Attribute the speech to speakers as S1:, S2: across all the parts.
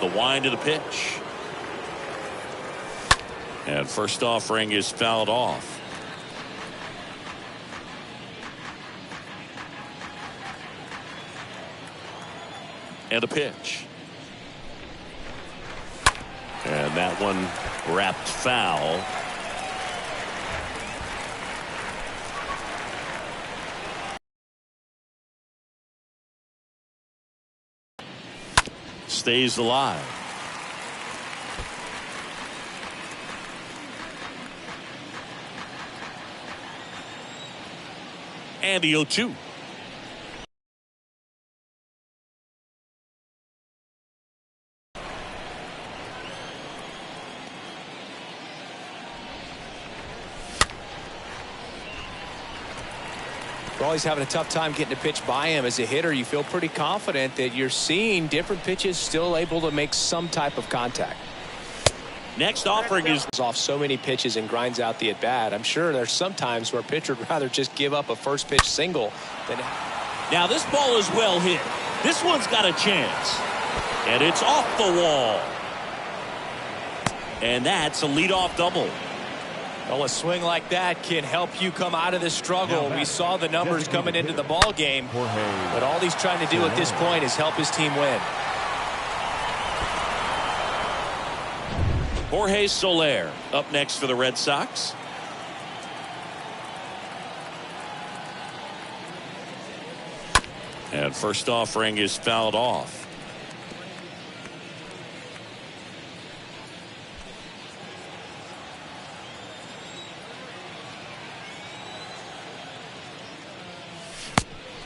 S1: The wind of the pitch. And first offering is fouled off. And a pitch. And that one wrapped foul. Stays alive. And the 0-2.
S2: Always having a tough time getting a pitch by him. As a hitter, you feel pretty confident that you're seeing different pitches still able to make some type of contact.
S1: Next offering is
S2: off so many pitches and grinds out the at bat. I'm sure there's some times where a pitcher would rather just give up a first pitch single than.
S1: Now this ball is well hit. This one's got a chance. And it's off the wall. And that's a leadoff double.
S2: Well, a swing like that can help you come out of this struggle. We saw the numbers coming into the ball game, but all he's trying to do at this point is help his team win.
S1: Jorge Soler up next for the Red Sox. And first offering is fouled off.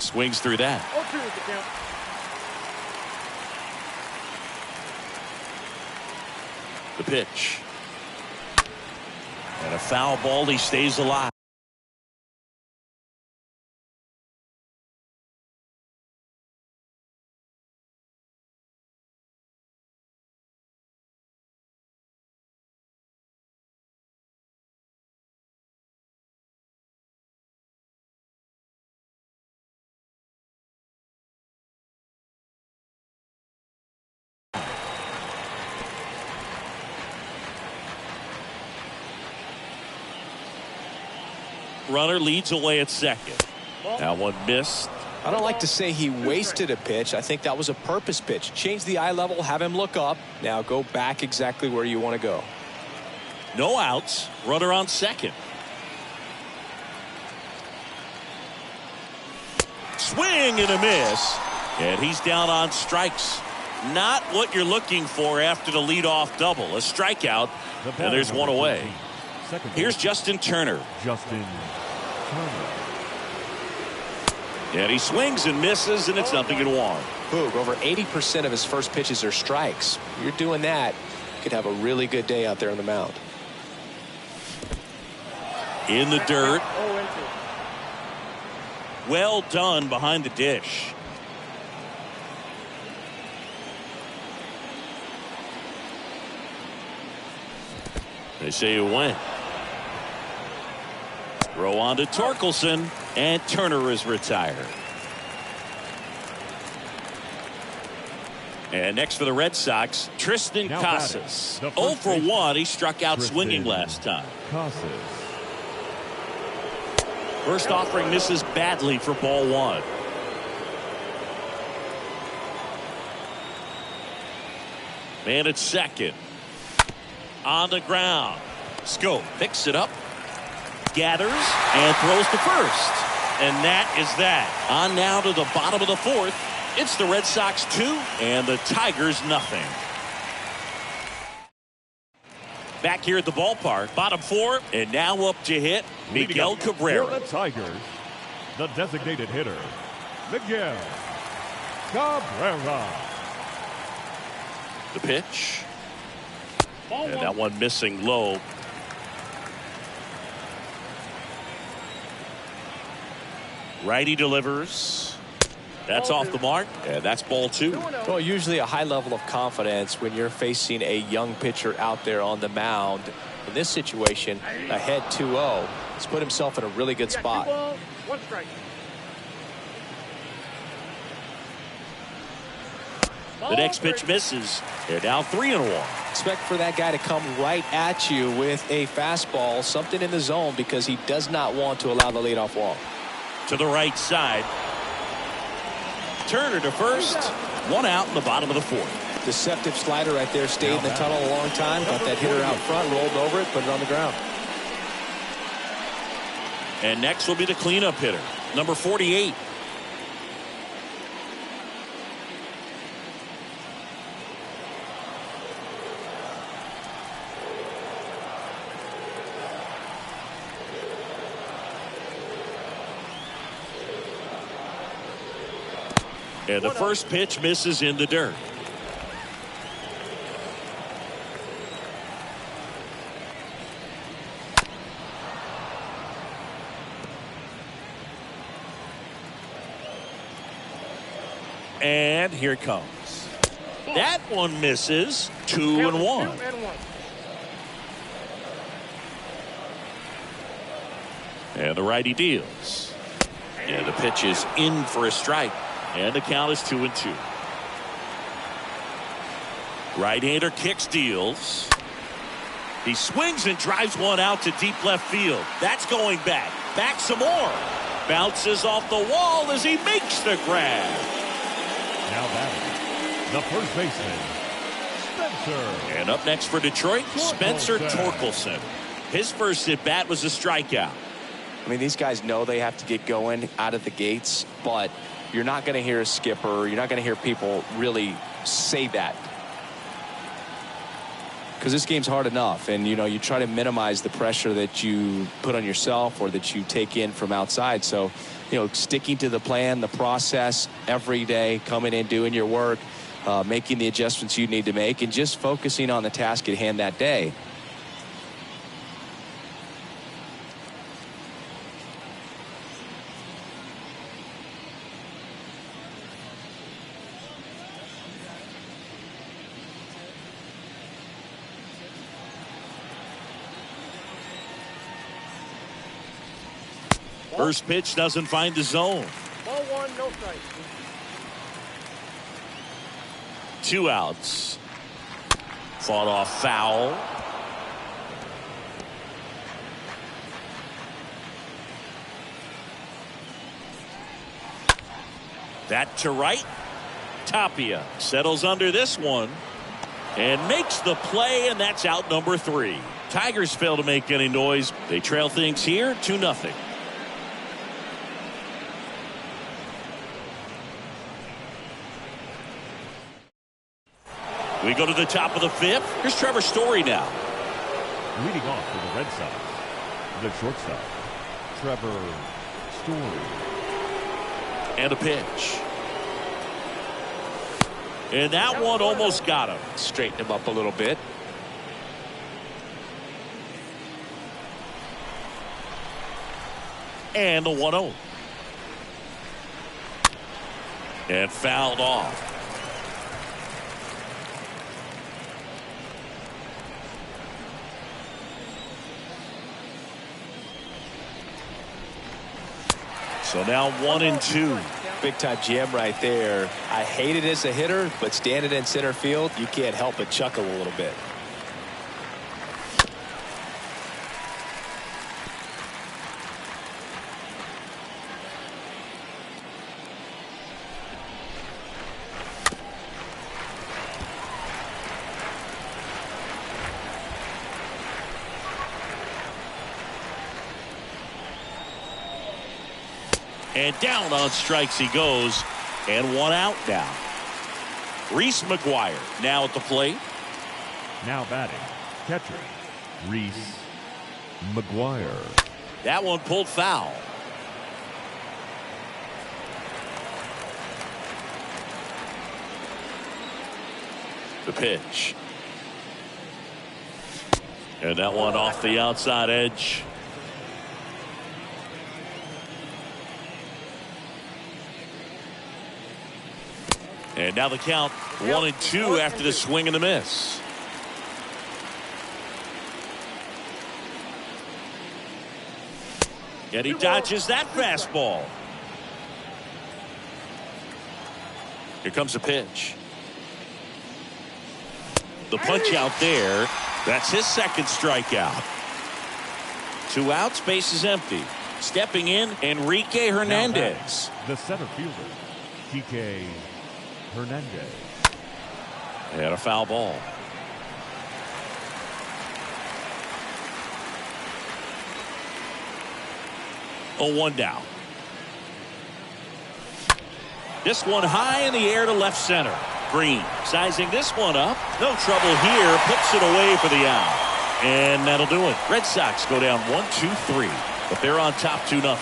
S1: Swings through that. The pitch. And a foul ball. He stays alive. Runner leads away at second. That one missed.
S2: I don't like to say he wasted a pitch. I think that was a purpose pitch. Change the eye level, have him look up. Now go back exactly where you want to go.
S1: No outs. Runner on second. Swing and a miss. And he's down on strikes. Not what you're looking for after the leadoff double. A strikeout. And there's one away. Here's Justin Turner. And he swings and misses, and it's 0-1.
S2: Boog, over 80% of his first pitches are strikes. You're doing that, you could have a really good day out there on the mound.
S1: In the dirt. Well done behind the dish. They say it went. Throw on to Torkelson, and Turner is retired. And next for the Red Sox, Triston Casas. 0 for 1. He struck out swinging last time. First offering misses badly for ball one. Man at second. On the ground. Schoop picks it up. Gathers and throws to first. And that is that. On now to the bottom of the fourth. It's the Red Sox 2 and the Tigers nothing. Back here at the ballpark, bottom four, and now up to hit Miguel Cabrera.
S3: For the Tigers, the designated hitter, Miguel Cabrera.
S1: The pitch. And that one missing low. Righty delivers. That's off the mark, and that's ball two.
S2: Well, usually a high level of confidence when you're facing a young pitcher out there on the mound. In this situation, ahead 2-0, he's put himself in a really good spot.
S1: The next pitch misses. They're now 3-1.
S2: Expect for that guy to come right at you with a fastball, something in the zone, because he does not want to allow the leadoff walk.
S1: To the right side. Turner to first. One out in the bottom of the fourth.
S2: Deceptive slider right there. Stayed in the tunnel a long time. Got that hitter out front, rolled over it, put it on the ground.
S1: And next will be the cleanup hitter, number 48. And the first pitch misses in the dirt. And here it comes. That one misses. 2-1. And the righty deals. And the pitch is in for a strike. And the count is 2-2. Right-hander kicks, deals. He swings and drives one out to deep left field. That's going back. Back some more. Bounces off the wall as he makes the grab.
S3: Now batting, the first baseman, Spencer.
S1: And up next for Detroit, Spencer Torkelson. His first at bat was a strikeout.
S2: I mean, these guys know they have to get going out of the gates, but you're not going to hear a skipper. You're not going to hear people really say that, because this game's hard enough, and you try to minimize the pressure that you put on yourself or that you take in from outside. So sticking to the plan, the process every day, coming in, doing your work, making the adjustments you need to make, and just focusing on the task at hand that day.
S1: First pitch doesn't find the zone.
S4: Ball one, no strike.
S1: 2 outs. Fought off foul. That to right. Tapia settles under this one and makes the play, and that's out number 3. Tigers fail to make any noise. They trail things here 2-0. We go to the top of the 5th. Here's Trevor Story now.
S3: Leading off for the Red Sox, the shortstop, Trevor Story.
S1: And a pitch. And that one almost got him.
S2: Straighten him up a little bit.
S1: And the 1-0. And fouled off. So now 1-2.
S2: Big time jam right there. I hate it as a hitter, but standing in center field, you can't help but chuckle a little bit.
S1: And down on strikes he goes. And 1 out now. Reese McGuire now at the plate.
S3: Now batting, catcher, Reese McGuire.
S1: That one pulled foul. The pitch. And that one off the outside edge. And now the count 1-2 after the swing and the miss. And he dodges that fastball. Here comes the pitch. The punch out there. That's his second strikeout. 2 outs, base is empty. Stepping in, Enrique Hernandez.
S3: The center fielder, Kike Hernandez.
S1: And a foul ball. Oh, 1 down. This one high in the air to left center. Green sizing this one up. No trouble here. Puts it away for the out. And that'll do it. Red Sox go down 1-2-3. But they're on top 2-0.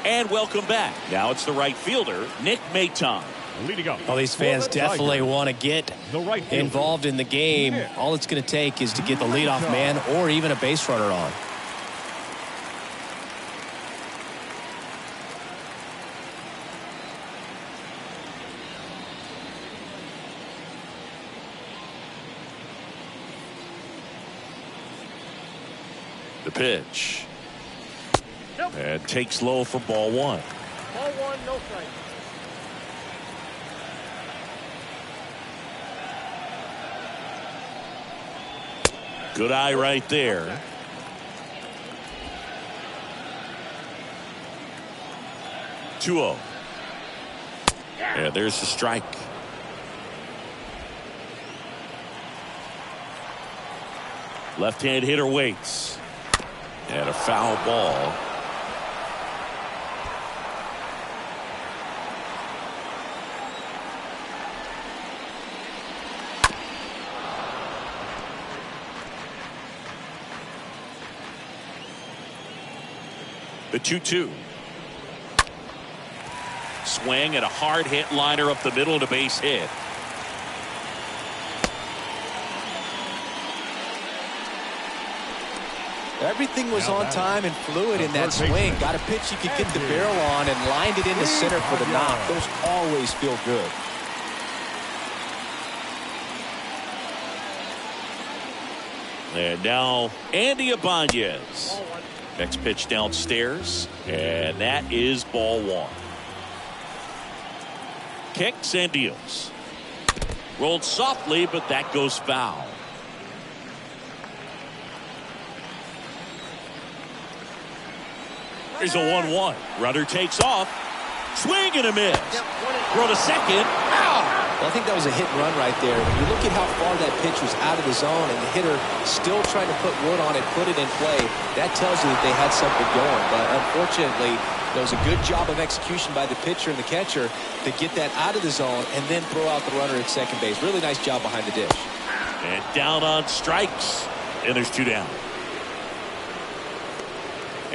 S1: And welcome back. Now it's the right fielder, Nick Maton.
S3: Leading up.
S4: Well, these fans definitely want to get involved in the game. All it's going to take is to get the leadoff man or even a base runner on.
S1: The pitch. And takes low for ball 1.
S5: Ball 1, no strike.
S1: Good eye right there. Two-0. And there's the strike. Left-hand hitter waits. And a foul ball. The 2-2. Swing and a hard hit liner up the middle to base hit.
S4: Everything was on time and fluid in that swing. Got a pitch you could get the barrel on and lined it into center for the knock. Those always feel good.
S1: And now Andy Ibanez. Next pitch downstairs, and that is ball 1. Kicks and deals. Rolled softly, but that goes foul. Here's a 1-1. Runner takes off. Swing and a miss. Throw to second.
S4: Well, I think that was a hit and run right there. When you look at how far that pitch was out of the zone and the hitter still trying to put wood on it, put it in play, that tells you that they had something going. But unfortunately, there was a good job of execution by the pitcher and the catcher to get that out of the zone and then throw out the runner at second base. Really nice job behind the dish.
S1: And down on strikes. And there's 2 down.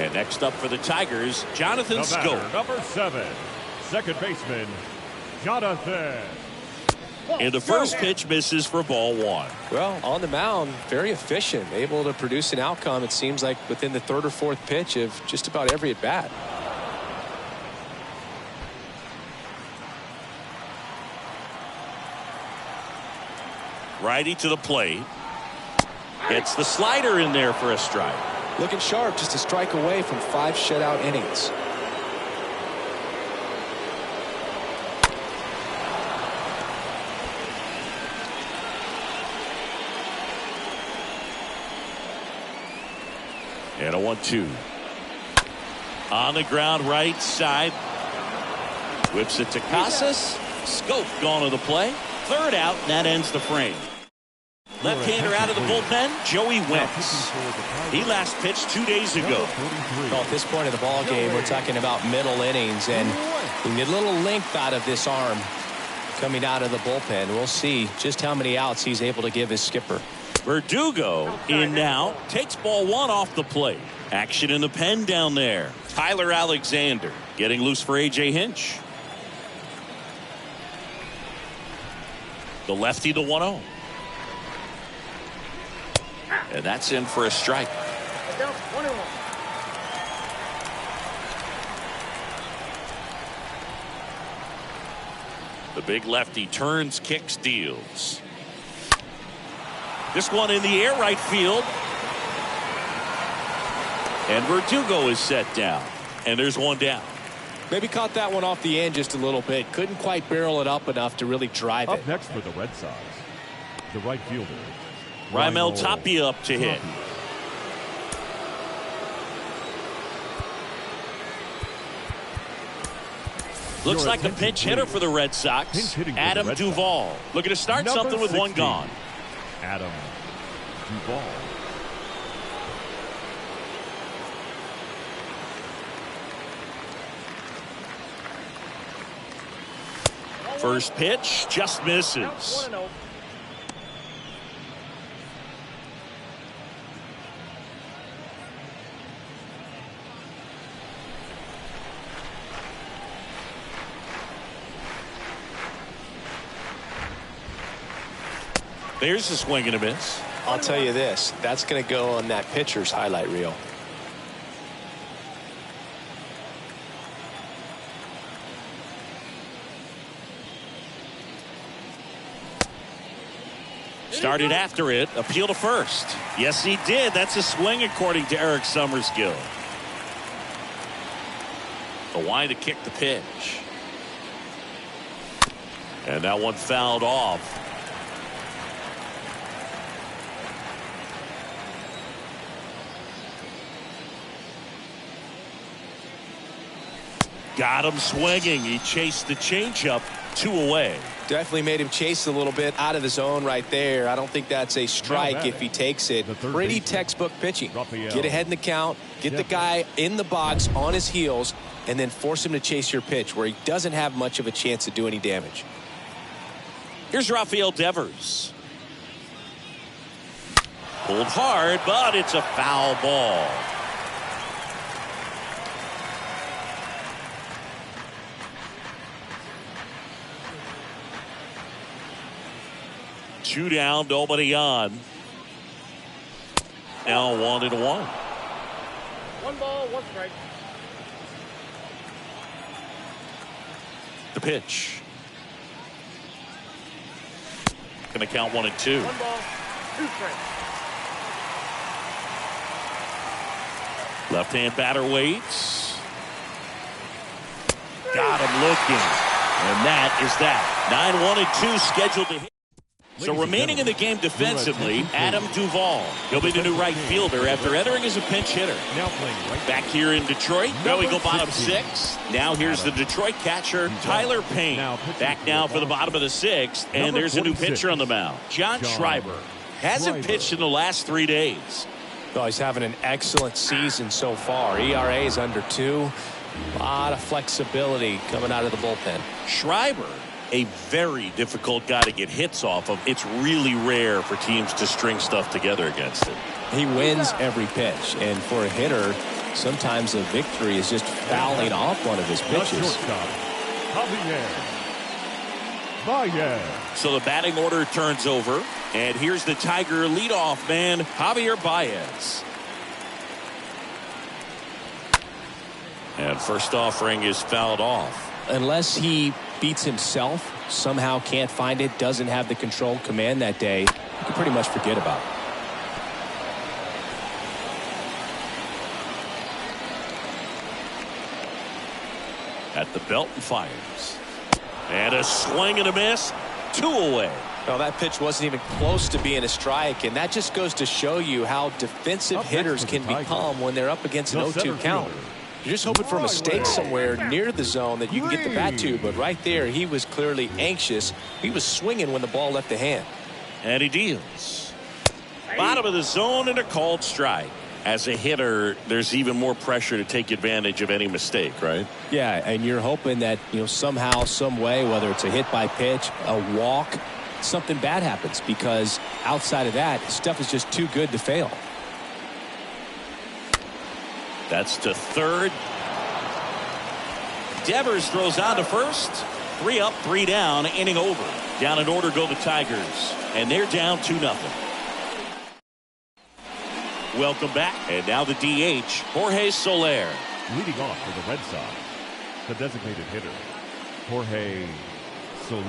S1: And next up for the Tigers, Jonathan Schoop.
S3: Number 7, second baseman, Jonathan.
S1: And the first pitch misses for ball 1.
S4: Well, on the mound, very efficient, able to produce an outcome, it seems like, within the 3rd or 4th pitch of just about every at-bat.
S1: Righty to the plate. Hits the slider in there for a strike.
S4: Looking sharp, just a strike away from 5 shutout innings.
S1: And a 1-2. On the ground right side. Whips it to Casas. Schoop gone to the play. 3rd out, and that ends the frame. Left-hander out of the bullpen, Joey Wentz. He last pitched 2 days ago.
S4: Well, at this point of the ball game, we're talking about middle innings, and we get a little length out of this arm coming out of the bullpen. We'll see just how many outs he's able to give his skipper.
S1: Verdugo in now, takes ball 1 off the plate. Action in the pen down there. Tyler Alexander getting loose for A.J. Hinch. The lefty, the 1-0. And that's in for a strike. The big lefty turns, kicks, deals. This one in the air, right field. And Verdugo is set down. And there's 1 down.
S4: Maybe caught that one off the end just a little bit. Couldn't quite barrel it up enough to really drive it.
S3: Up next for the Red Sox, the right fielder,
S1: Raimel Tapia up to hit. Looks like a pinch hitter for the Red Sox. Adam Duvall looking to start something with 1 gone.
S3: Adam Duvall.
S1: First pitch just misses.
S5: 1-0.
S1: There's a swing and a miss.
S4: I'll tell you this, that's going to go on that pitcher's highlight reel.
S1: Started after it. Appeal to first. Yes, he did. That's a swing according to Eric Summerskill. The line to kick the pitch. And that one fouled off. Got him swinging. He chased the changeup 2 away.
S4: Definitely made him chase a little bit out of the zone right there. I don't think that's a strike if he takes it. Pretty textbook pitching. Get ahead in the count, get the guy in the box on his heels, and then force him to chase your pitch where he doesn't have much of a chance to do any damage.
S1: Here's Rafael Devers. Pulled hard, but it's a foul ball. Two down, nobody on. Now 1-1.
S5: 1 ball, 1 strike.
S1: The pitch. Going to count 1 and 2.
S5: 1 ball, 2 strikes.
S1: Left-hand batter waits. Got him looking. And that is that. 9-1 and 2 scheduled to hit. So remaining in the game defensively, Adam Duvall. He'll be the new right fielder after entering as a pinch hitter.
S3: Now playing right.
S1: Back here in Detroit, well, we go bottom 6. Now here's the Detroit catcher, Tyler Payne. Back now for the bottom of the 6th, and there's a new pitcher on the mound, John Schreiber. Hasn't pitched in the last 3 days.
S4: Oh, he's having an excellent season so far. ERA is under 2. A lot of flexibility coming out of the bullpen.
S1: Schreiber, a very difficult guy to get hits off of. It's really rare for teams to string stuff together against him.
S4: He wins every pitch, and for a hitter, sometimes a victory is just fouling off one of his pitches.
S3: Shortstop, Javier Baez.
S1: So the batting order turns over, and here's the Tiger leadoff man, Javier Baez. And first offering is fouled off.
S4: Unless he beats himself, somehow can't find it, doesn't have the control command that day, you can pretty much forget about it.
S1: At the belt and fires. And a swing and a miss. 2 away.
S4: Well, that pitch wasn't even close to being a strike, and that just goes to show you how defensive hitters can become when they're up against an 0-2 count. You're just hoping for a mistake somewhere near the zone that you can get the bat to, but right there he was clearly anxious. He was swinging when the ball left the hand.
S1: And he deals. Bottom of the zone and a called strike. As a hitter, there's even more pressure to take advantage of any mistake, right?
S4: Yeah, and you're hoping that, somehow, some way, whether it's a hit by pitch, a walk, something bad happens, because outside of that, stuff is just too good to fail.
S1: That's to third. Devers throws on to first. 3 up, 3 down, inning over. Down in order go the Tigers, and they're down 2-0. Welcome back, and now the DH, Jorge Soler.
S3: Leading off for the Red Sox, the designated hitter, Jorge Soler.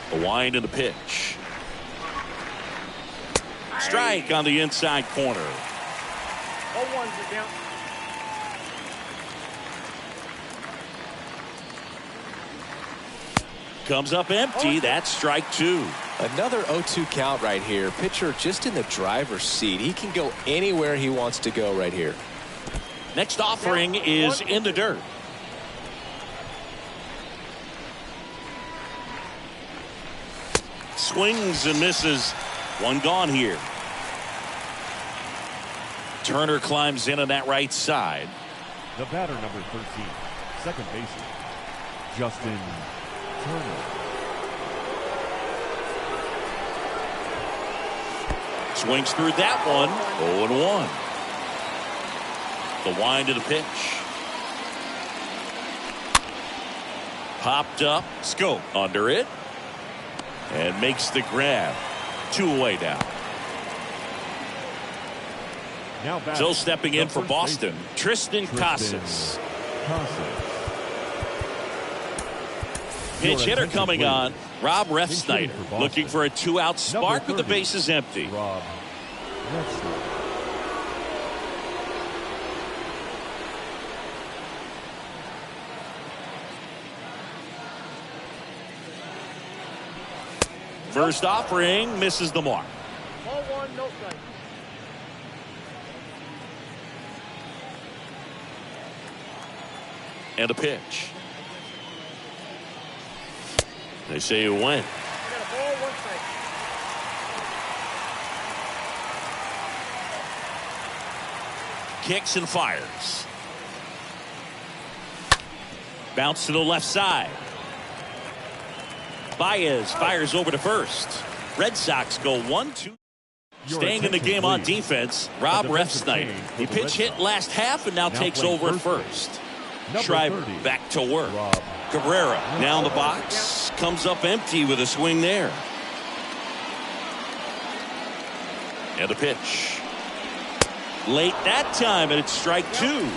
S1: The wind and the pitch. strike on the inside corner.
S5: 0-1's the count.
S1: Comes up empty. That's strike two.
S4: Another 0-2 count right here. Pitcher just in the driver's seat. He can go anywhere he wants to go right here.
S1: Next offering is in the dirt. Swings and misses. One gone here. Turner climbs in on that right side.
S3: The batter, number 13, second baseman, Justin Turner.
S1: Swings through that one. 0-1. The wind of the pitch. Popped up. Scope under it. And makes the grab. 2 away now.
S3: Now back,
S1: Still stepping in for
S3: first
S1: Boston.
S3: baseman,
S1: Tristan Casas. Pitch hitter coming on. Rob Refsnyder looking for a 2-out spark with the bases empty.
S3: Rob Refsnyder.
S1: First offering misses the mark.
S5: 0-1, no strike.
S1: And a pitch. They say it went.
S5: I got a ball, 1 strike.
S1: Kicks and fires. Bounce to the left side. Baez fires over to first. Red Sox go 1-2. Staying in the game on defense, Rob Refsnyder. He pitch hit last half and now takes over at first. Schreiber back to work. Cabrera now in the box. Comes up empty with a swing there. And a pitch. Late that time, and it's strike two.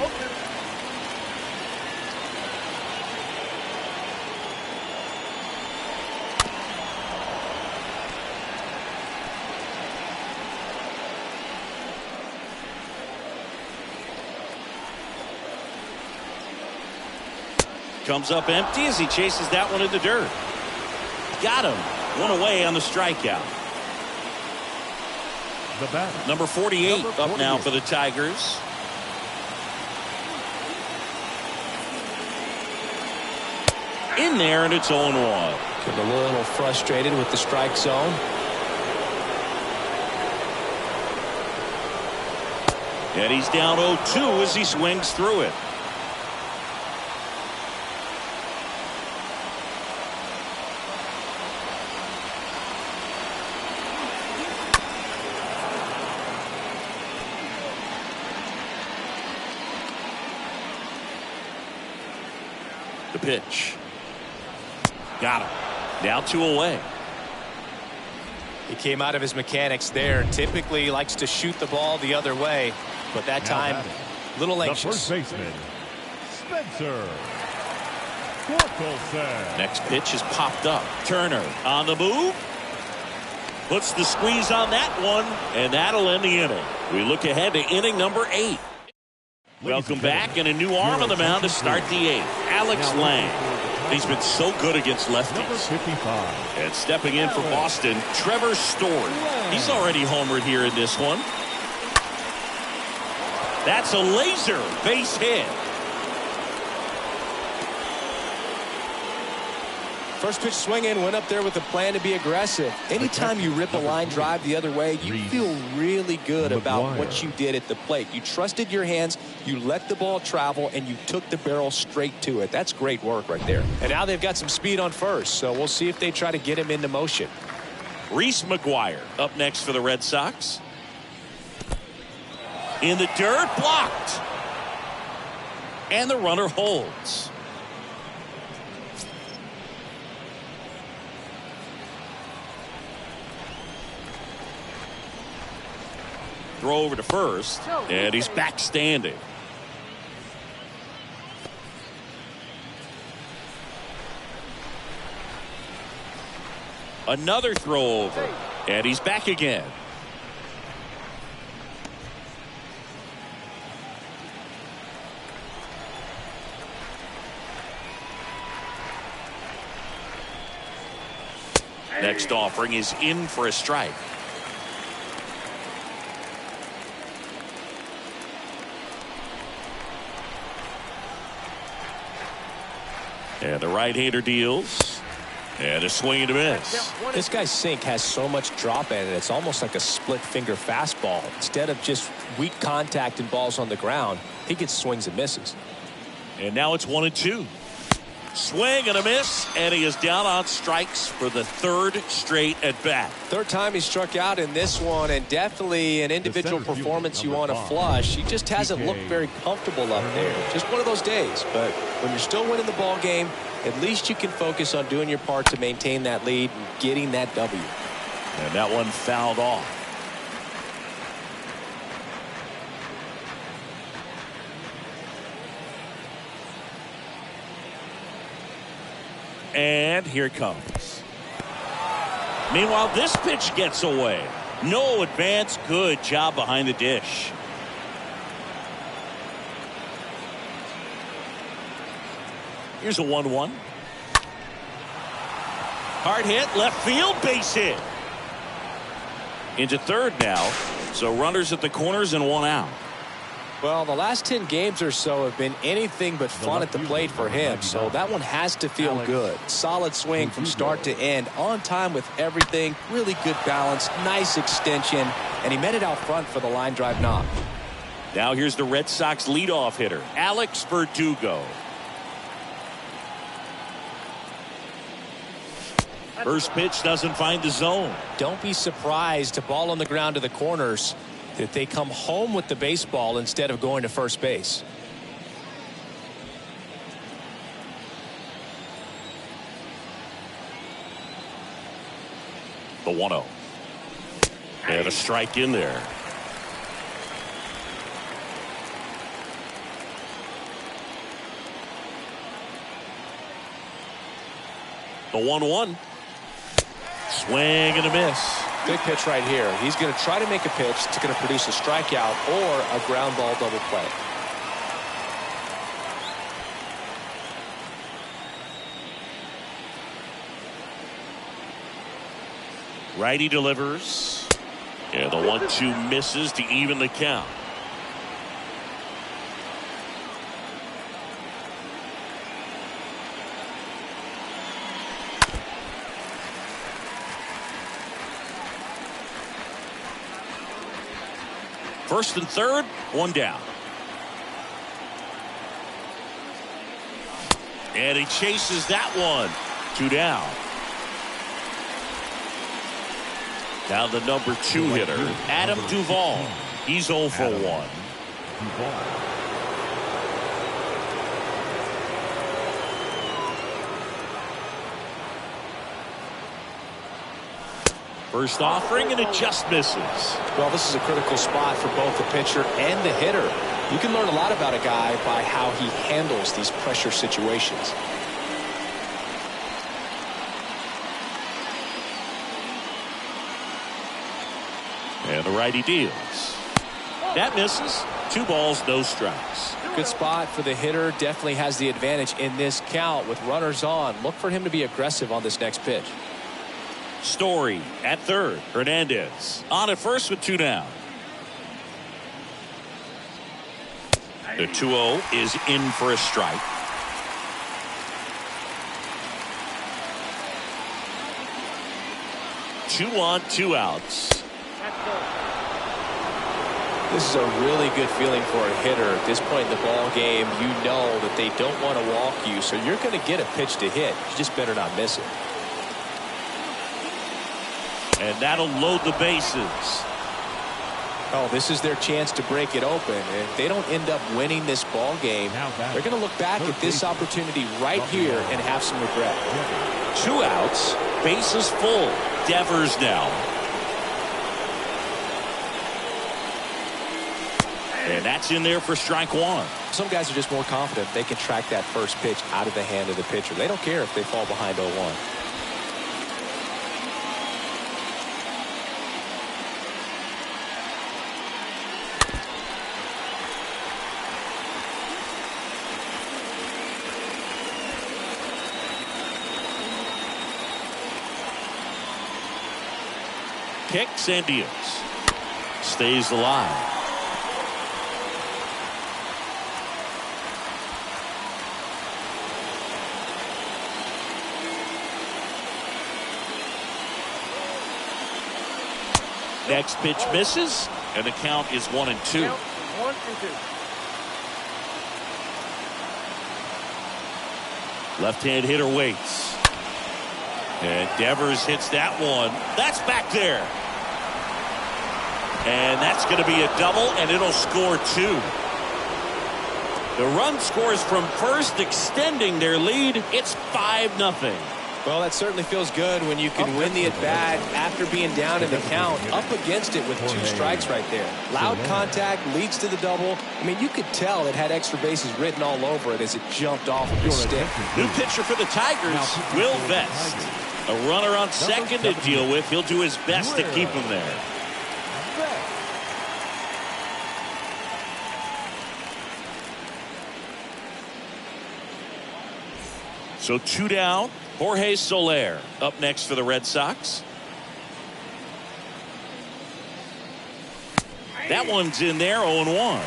S1: Comes up empty as he chases that one in the dirt. Got him. 1 away on the strikeout.
S3: The batter,
S1: Number 48
S3: Number
S1: up now
S3: 48.
S1: for the Tigers. In there, and it's 0-1.
S4: Getting a little frustrated with the strike zone.
S1: And he's down 0-2 as he swings through it. The pitch. Got him. Now 2 away.
S4: He came out of his mechanics there. Typically he likes to shoot the ball the other way, but that
S3: Now
S4: time
S3: batting,
S4: a little
S3: the
S4: anxious.
S3: first baseman, Spencer Torkelson.
S1: Next pitch is popped up. Turner on the move. Puts the squeeze on that one, and that'll end the inning. We look ahead to inning number 8. Welcome back, and a new arm on the mound to start the 8th. Alex Lang. He's been so good against
S3: Number
S1: lefties.
S3: 55.
S1: And stepping in for Boston, Trevor Story. He's already homered here in this one. That's a laser base hit.
S4: First pitch swinging, went up there with a plan to be aggressive. Anytime you rip a line drive the other way, you feel really good about what you did at the plate. You trusted your hands, you let the ball travel, and you took the barrel straight to it. That's great work right there. And now they've got some speed on first, so we'll see if they try to get him into motion.
S1: Reese McGuire up next for the Red Sox. In the dirt, blocked. And the runner holds. Throw over to first, and he's back standing. Another throw over, and he's back again. Next offering is in for a strike. And the right-hander deals. And a swing and a miss.
S4: This guy's sink has so much drop in it. It's almost like a split finger fastball. Instead of just weak contact and balls on the ground, he gets swings and misses.
S1: And now it's 1-2. Swing and a miss, and he is down on strikes for the third straight at bat.
S4: Third time he struck out in this one, and definitely an individual performance you want to flush. He just hasn't looked very comfortable up there. Just one of those days. But when you're still winning the ball game, at least you can focus on doing your part to maintain that lead and getting that W.
S1: And that one fouled off. And here it comes. Meanwhile, this pitch gets away. No advance. Good job behind the dish. Here's a 1-1. Hard hit, left field, base hit. Into third now. So runners at the corners and one out.
S4: Well, the last 10 games or so have been anything but fun at the plate for him, so that one has to feel good. Solid swing from start to end, on time with everything, really good balance, nice extension, and he met it out front for the line drive knock.
S1: Now here's the Red Sox leadoff hitter, Alex Verdugo. First pitch doesn't find the zone.
S4: Don't be surprised to ball on the ground to the corners that they come home with the baseball instead of going to first base.
S1: The 1-0. And a strike in there. The 1-1. Swing and a miss.
S4: Big pitch right here. He's going to try to make a pitch that's going to produce a strikeout or a ground ball double play.
S1: Righty delivers. And the 1-2 misses to even the count. First and third, one down. And he chases that one. 2 down. Now the number 2 hitter, Adam Duvall. He's 0 for 1. First offering, and it just misses.
S4: Well, this is a critical spot for both the pitcher and the hitter. You can learn a lot about a guy by how he handles these pressure situations.
S1: And the righty deals. That misses. 2 balls, no strikes.
S4: Good spot for the hitter. Definitely has the advantage in this count with runners on. Look for him to be aggressive on this next pitch.
S1: Story at third. Hernandez on at first with 2 down. The 2-0 is in for a strike. Two on, 2 outs.
S4: This is a really good feeling for a hitter. At this point in the ball game, you know that they don't want to walk you, so you're going to get a pitch to hit. You just better not miss it.
S1: And that'll load the bases.
S4: Oh, this is their chance to break it open. And if they don't end up winning this ball game, they're going to look back at this opportunity right here and have some regret.
S1: 2 outs, bases full. Devers now. And that's in there for strike 1.
S4: Some guys are just more confident they can track that first pitch out of the hand of the pitcher. They don't care if they fall behind 0-1.
S1: kicks and deals. Stays alive. Next pitch misses, and the count is 1-2.
S5: Count 1-2.
S1: Left-hand hitter waits. And Devers hits that one. That's back there. And that's going to be a double, and it'll score 2. The run scores from first, extending their lead. It's 5-0.
S4: Well, that certainly feels good when you can win the at-bat after being down in the count, up against it with 2 strikes right there. Loud contact leads to the double. I mean, you could tell it had extra bases written all over it as it jumped off of the stick.
S1: New pitcher for the Tigers, Will Vest. A runner on second to deal with. He'll do his best to keep him there. So 2 down. Jorge Soler up next for the Red Sox. That one's in there, 0-1.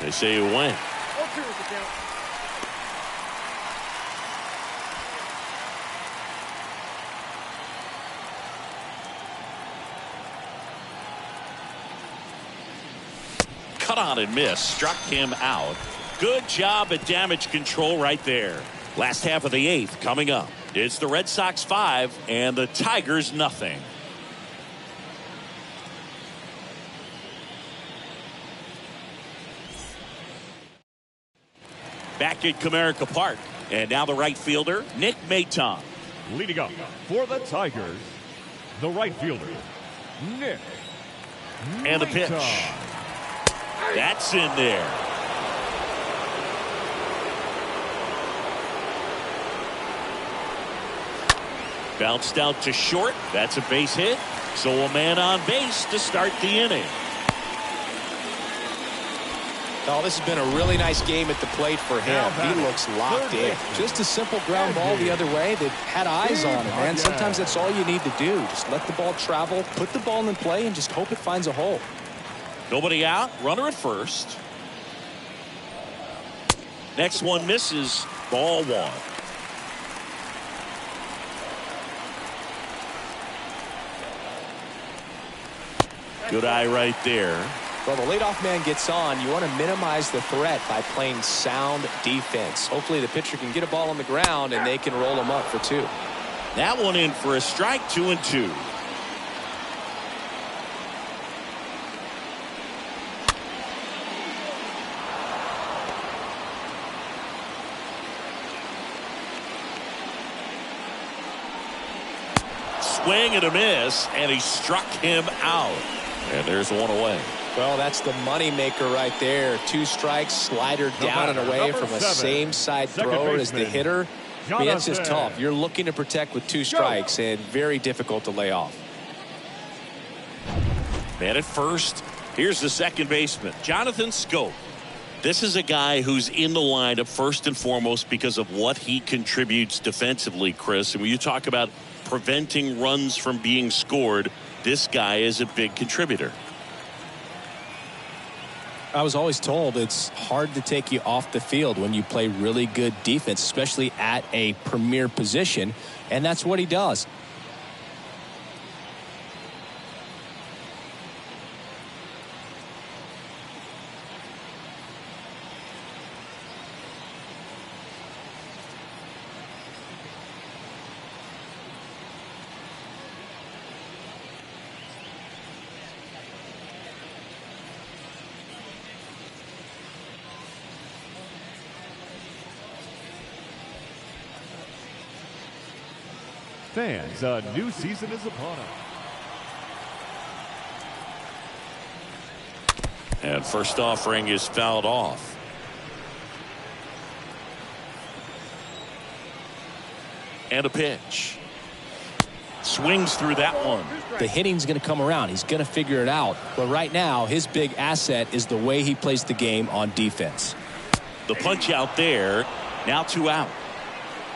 S1: They say you win.
S5: 0-2 is the count.
S1: Cut on and miss. Struck him out. Good job at damage control right there. Last half of the 8th coming up. It's the Red Sox 5 and the Tigers nothing. Back at Comerica Park. And now the right fielder, Nick Maton.
S3: Leading up for the Tigers, the right fielder, Nick.
S1: And the pitch. That's in there. Bounced out to short. That's a base hit. So a man on base to start the inning.
S4: Oh, this has been a really nice game at the plate for him. He looks locked in. Just a simple ground ball the other way that had eyes on him, man. Sometimes that's all you need to do. Just let the ball travel, put the ball in play, and just hope it finds a hole.
S1: Nobody out. Runner at first. Next one misses. Ball 1. Good eye right there.
S4: Well, the leadoff man gets on. You want to minimize the threat by playing sound defense. Hopefully the pitcher can get a ball on the ground and they can roll him up for 2.
S1: That one in for a strike. 2-2. Swing and a miss, and he struck him out. And there's one away.
S4: Well, that's the money maker right there. 2 strikes, slider down and away from a same side thrower as the hitter. I mean, that's just tough. You're looking to protect with 2 strikes and very difficult to lay off.
S1: Man at first. Here's the second baseman, Jonathan Schoop. This is a guy who's in the lineup first and foremost because of what he contributes defensively, Chris. And when you talk about preventing runs from being scored, this guy is a big contributor.
S4: I was always told it's hard to take you off the field when you play really good defense, especially at a premier position, and that's what he does.
S3: Fans, a new season is upon us.
S1: And first offering is fouled off. And a pitch. Swings through that one.
S4: The hitting's going to come around. He's going to figure it out. But right now, his big asset is the way he plays the game on defense.
S1: The punch out there. Now 2 out.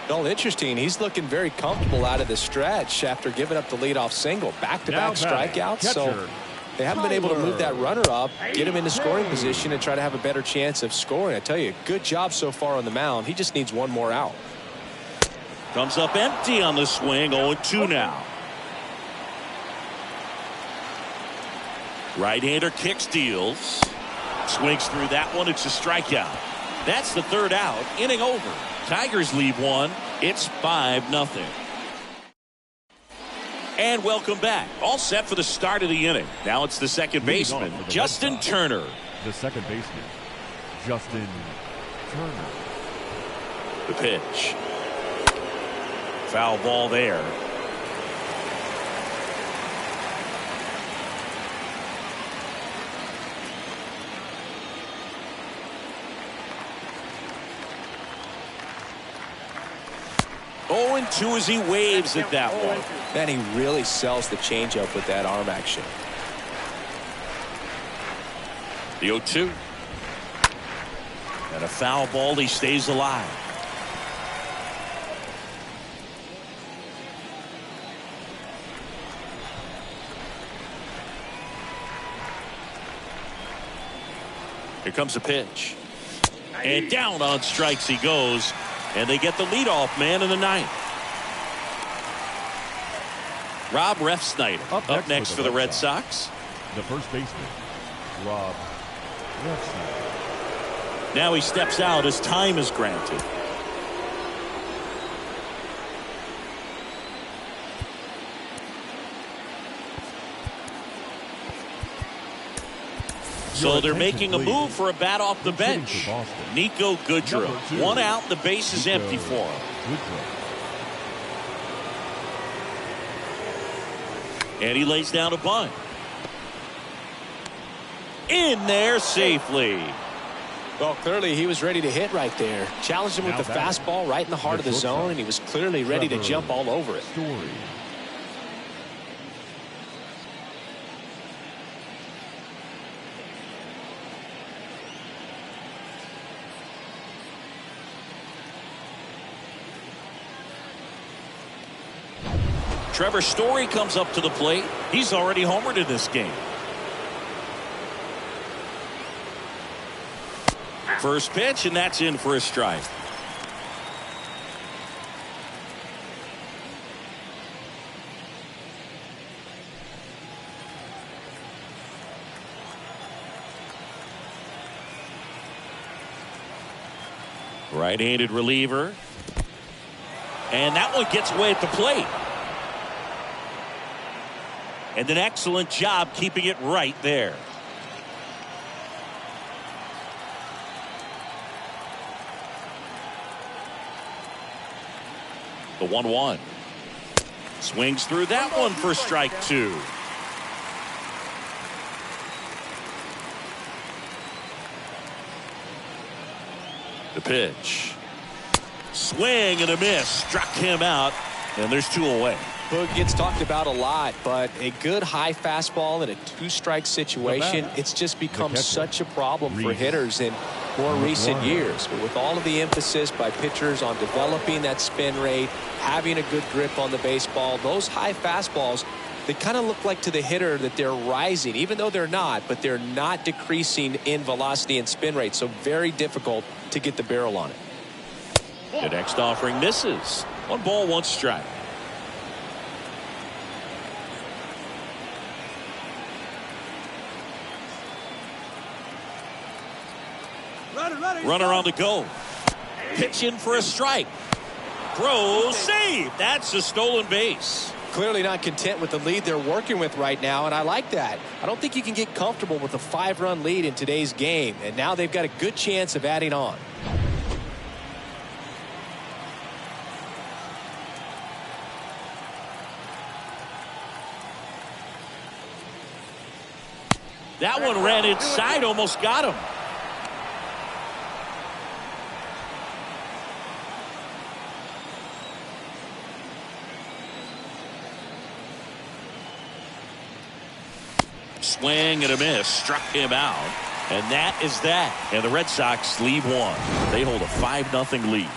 S4: Well, interesting. He's looking very comfortable out of the stretch after giving up the leadoff single. Back-to-back strikeouts. So they haven't been able to move that runner up, get him into scoring position, and try to have a better chance of scoring. I tell you, good job so far on the mound. He just needs one more out.
S1: Comes up empty on the swing. 0-2 now. Right-hander kicks, deals. Swings through that one. It's a strikeout. That's the 3rd out. Inning over. Tigers leave 1. It's 5-0. And welcome back. All set for the start of the inning. Now it's the second baseman, Justin Turner.
S3: The second baseman, Justin Turner.
S1: The pitch. Foul ball there. Oh, and 2 as he waves at that one.
S4: Man, he really sells the changeup with that arm action.
S1: The 0-2. And a foul ball. He stays alive. Here comes a pitch. And down on strikes he goes. And they get the leadoff man in the 9th. Rob Refsnyder up next for the Red Sox.
S3: The first baseman, Rob Refsnyder.
S1: Now he steps out as time is granted. So they're making a move for a bat off the bench. Nico Goodrow. 1 out. The base is empty for him. And he lays down a bunt. In there safely.
S4: Well, clearly he was ready to hit right there. Challenged him with the fastball right in the heart of the zone, and he was clearly ready to jump all over it.
S1: Trevor Story comes up to the plate. He's already homered in this game. First pitch, and that's in for a strike. Right-handed reliever. And that one gets away at the plate. And an excellent job keeping it right there. The 1-1. Swings through that one for strike 2. The pitch. Swing and a miss. Struck him out. And there's 2 away.
S4: Boog gets talked about a lot, but a good high fastball in a 2-strike situation, it's just become such a problem for hitters in more recent years. But with all of the emphasis by pitchers on developing that spin rate, having a good grip on the baseball, those high fastballs, they kind of look like to the hitter that they're rising, even though they're not, but they're not decreasing in velocity and spin rate. So very difficult to get the barrel on it.
S1: The next offering misses. 1 ball, 1 strike. Runner on the go. Pitch in for a strike. Throw, save. That's a stolen base.
S4: Clearly not content with the lead they're working with right now, and I like that. I don't think you can get comfortable with a 5-run lead in today's game, and now they've got a good chance of adding on.
S1: That one ran inside, almost got him. Swing and a miss. Struck him out. And that is that. And the Red Sox lead one. They hold a 5-0 lead.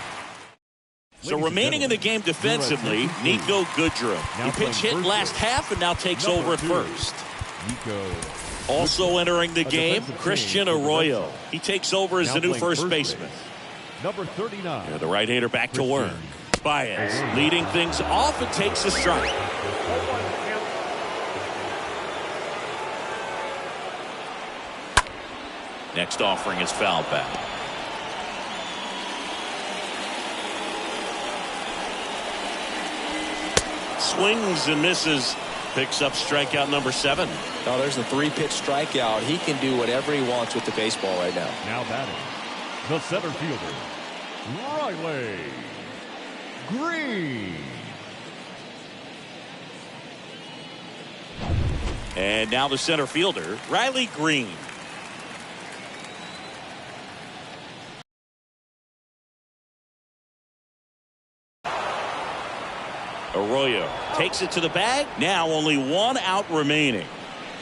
S1: So remaining in the game defensively, Niko Goodrum. He pitch hit last half and now takes over at first. Also entering the game, Christian Arroyo. He takes over as the new first baseman.
S3: Number 39.
S1: The right-hander back to work. Baez leading things off and takes a strike. Next offering is foul back. Swings and misses. Picks up strikeout number 7.
S4: Oh, there's a 3-pitch strikeout. He can do whatever he wants with the baseball right now.
S3: Now batting, the center fielder, Riley Green.
S1: And now the center fielder, Riley Green. Arroyo takes it to the bag. Now only 1 out remaining.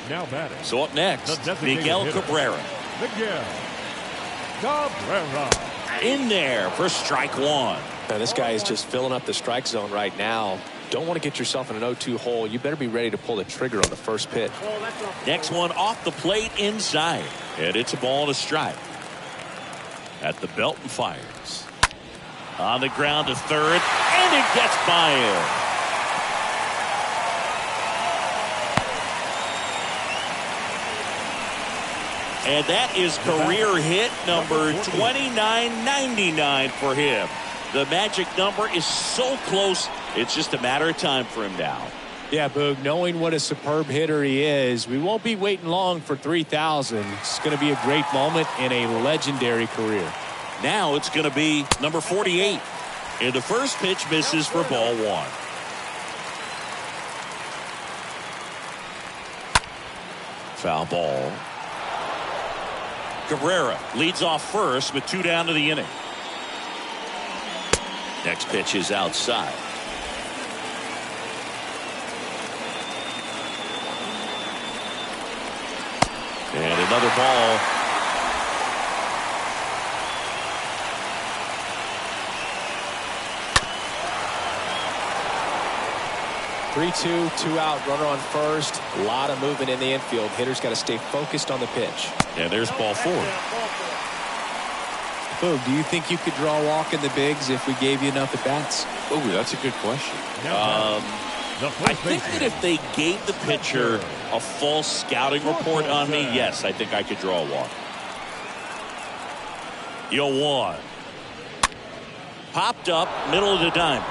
S3: Now batting.
S1: So up next, Miguel Cabrera.
S3: Miguel Cabrera.
S1: In there for strike 1.
S4: Now, this guy is just filling up the strike zone right now. Don't want to get yourself in an 0-2 hole. You better be ready to pull the trigger on the first pitch.
S1: Next one off the plate inside. And it's a ball to strike. At the belt and fires. On the ground to third. And it gets by him. And that is career hit number 2999 for him. The magic number is so close, it's just a matter of time for him now.
S4: Yeah, Boog, knowing what a superb hitter he is, we won't be waiting long for 3,000. It's going to be a great moment in a legendary career.
S1: Now it's going to be number 48. And the first pitch misses for ball 1. Foul ball. Cabrera leads off first with 2 down to the inning. Next pitch is outside. And another ball.
S4: Three-two, 2 out, runner on first. A lot of movement in the infield. Hitter's got to stay focused on the pitch.
S1: And there's ball 4.
S4: Boog, do you think you could draw a walk in the bigs if we gave you enough at bats?
S1: Oh, that's a good question.
S3: The
S1: I think that if they gave the pitcher a false scouting report on me, yes, I think I could draw a walk. 0-1. Popped up, middle of the diamond.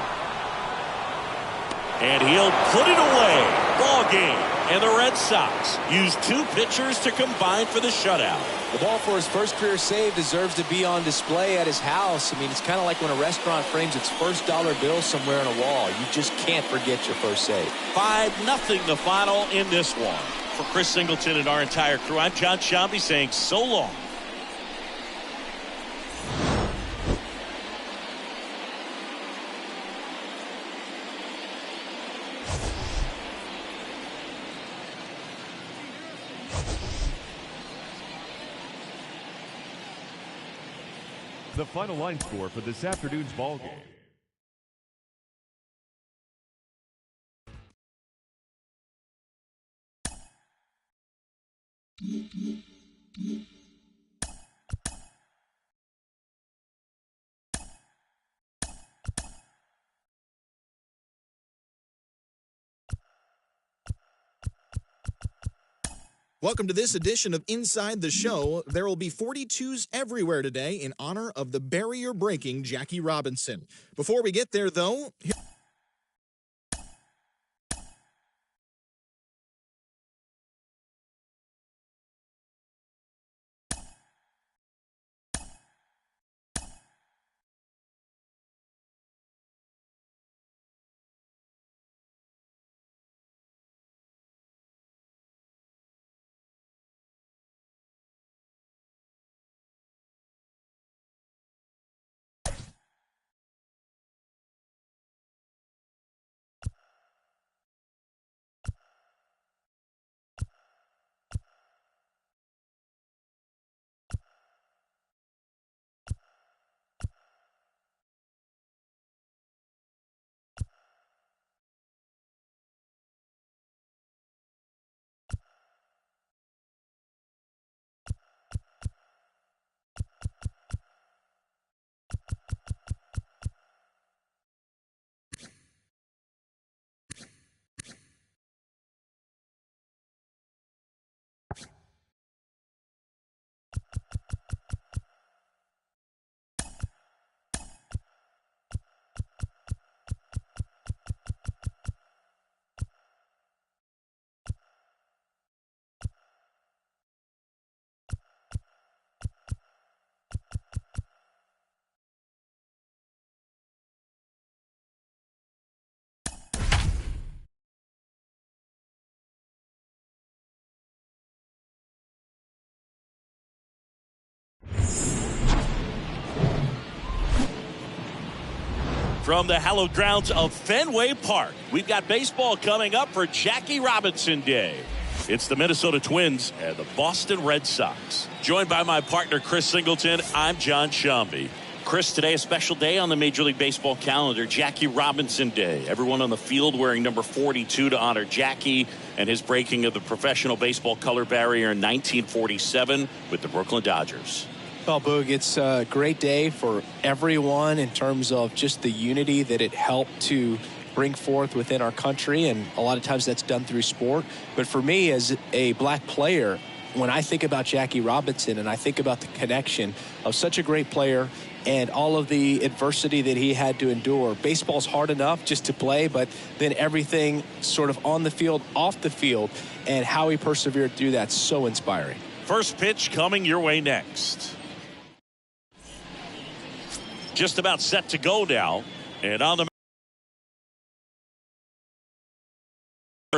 S1: And he'll put it away. Ball game. And the Red Sox use 2 pitchers to combine for the shutout.
S4: The ball for his first career save deserves to be on display at his house. I mean, it's kind of like when a restaurant frames its first dollar bill somewhere on a wall. You just can't forget your first save.
S1: 5-0 the final in this one. For Chris Singleton and our entire crew, I'm John Sciambi saying so long.
S3: The final line score for this afternoon's ball game.
S6: Welcome to this edition of Inside the Show. There will be 42s everywhere today in honor of the barrier-breaking Jackie Robinson. Before we get there, though...
S1: From the hallowed grounds of Fenway Park, we've got baseball coming up for Jackie Robinson Day. It's the Minnesota Twins and the Boston Red Sox. Joined by my partner, Chris Singleton, I'm John Shambi. Chris, today a special day on the Major League Baseball calendar, Jackie Robinson Day. Everyone on the field wearing number 42 to honor Jackie and his breaking of the professional baseball color barrier in 1947 with the Brooklyn Dodgers.
S4: Well, Boog, it's a great day for everyone in terms of just the unity that it helped to bring forth within our country, and a lot of times that's done through sport. But for me, as a black player, when I think about Jackie Robinson and I think about the connection of such a great player and all of the adversity that he had to endure, baseball's hard enough just to play, but then everything sort of on the field, off the field, and how he persevered through that, so inspiring.
S1: First pitch coming your way next. Just about set to go now, and on the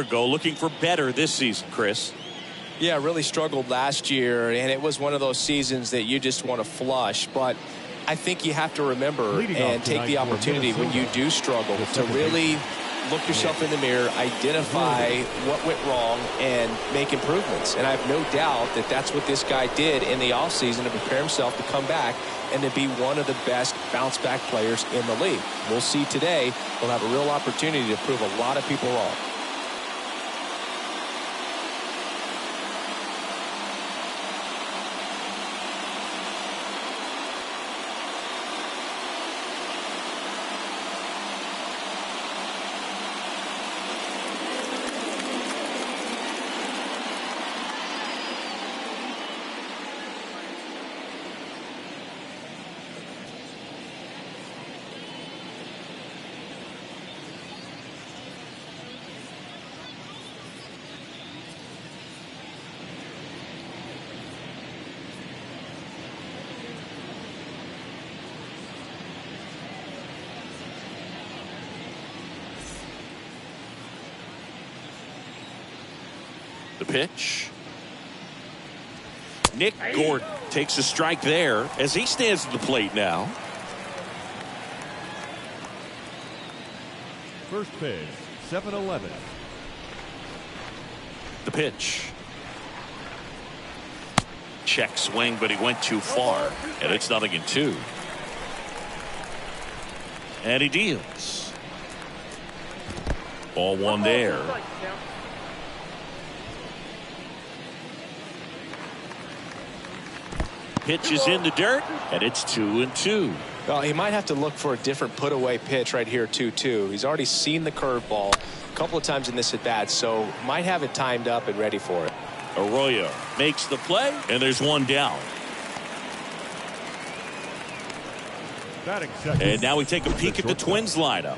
S1: go looking for better this season, Chris.
S4: Yeah, really struggled last year, and it was one of those seasons that you just want to flush. But I think you have to remember and take the opportunity when you do struggle to really look yourself in the mirror, identify what went wrong, and make improvements. And I have no doubt that that's what this guy did in the offseason to prepare himself to come back and to be one of the best bounce-back players in the league. We'll see today. He'll have a real opportunity to prove a lot of people wrong.
S1: The pitch. Nick Gordon takes a strike there as he stands at the plate now.
S3: First pitch, 7-11.
S1: The pitch. Check swing, but he went too far, and it's 0-2. And he deals. Ball one there. Pitch is in the dirt, and it's 2-2.
S4: Well, he might have to look for a different put-away pitch right here, 2-2. He's already seen the curveball a couple of times in this at-bat, so might have it timed up and ready for it.
S1: Arroyo makes the play, and there's one down. And now we take a peek at the Twins lineup.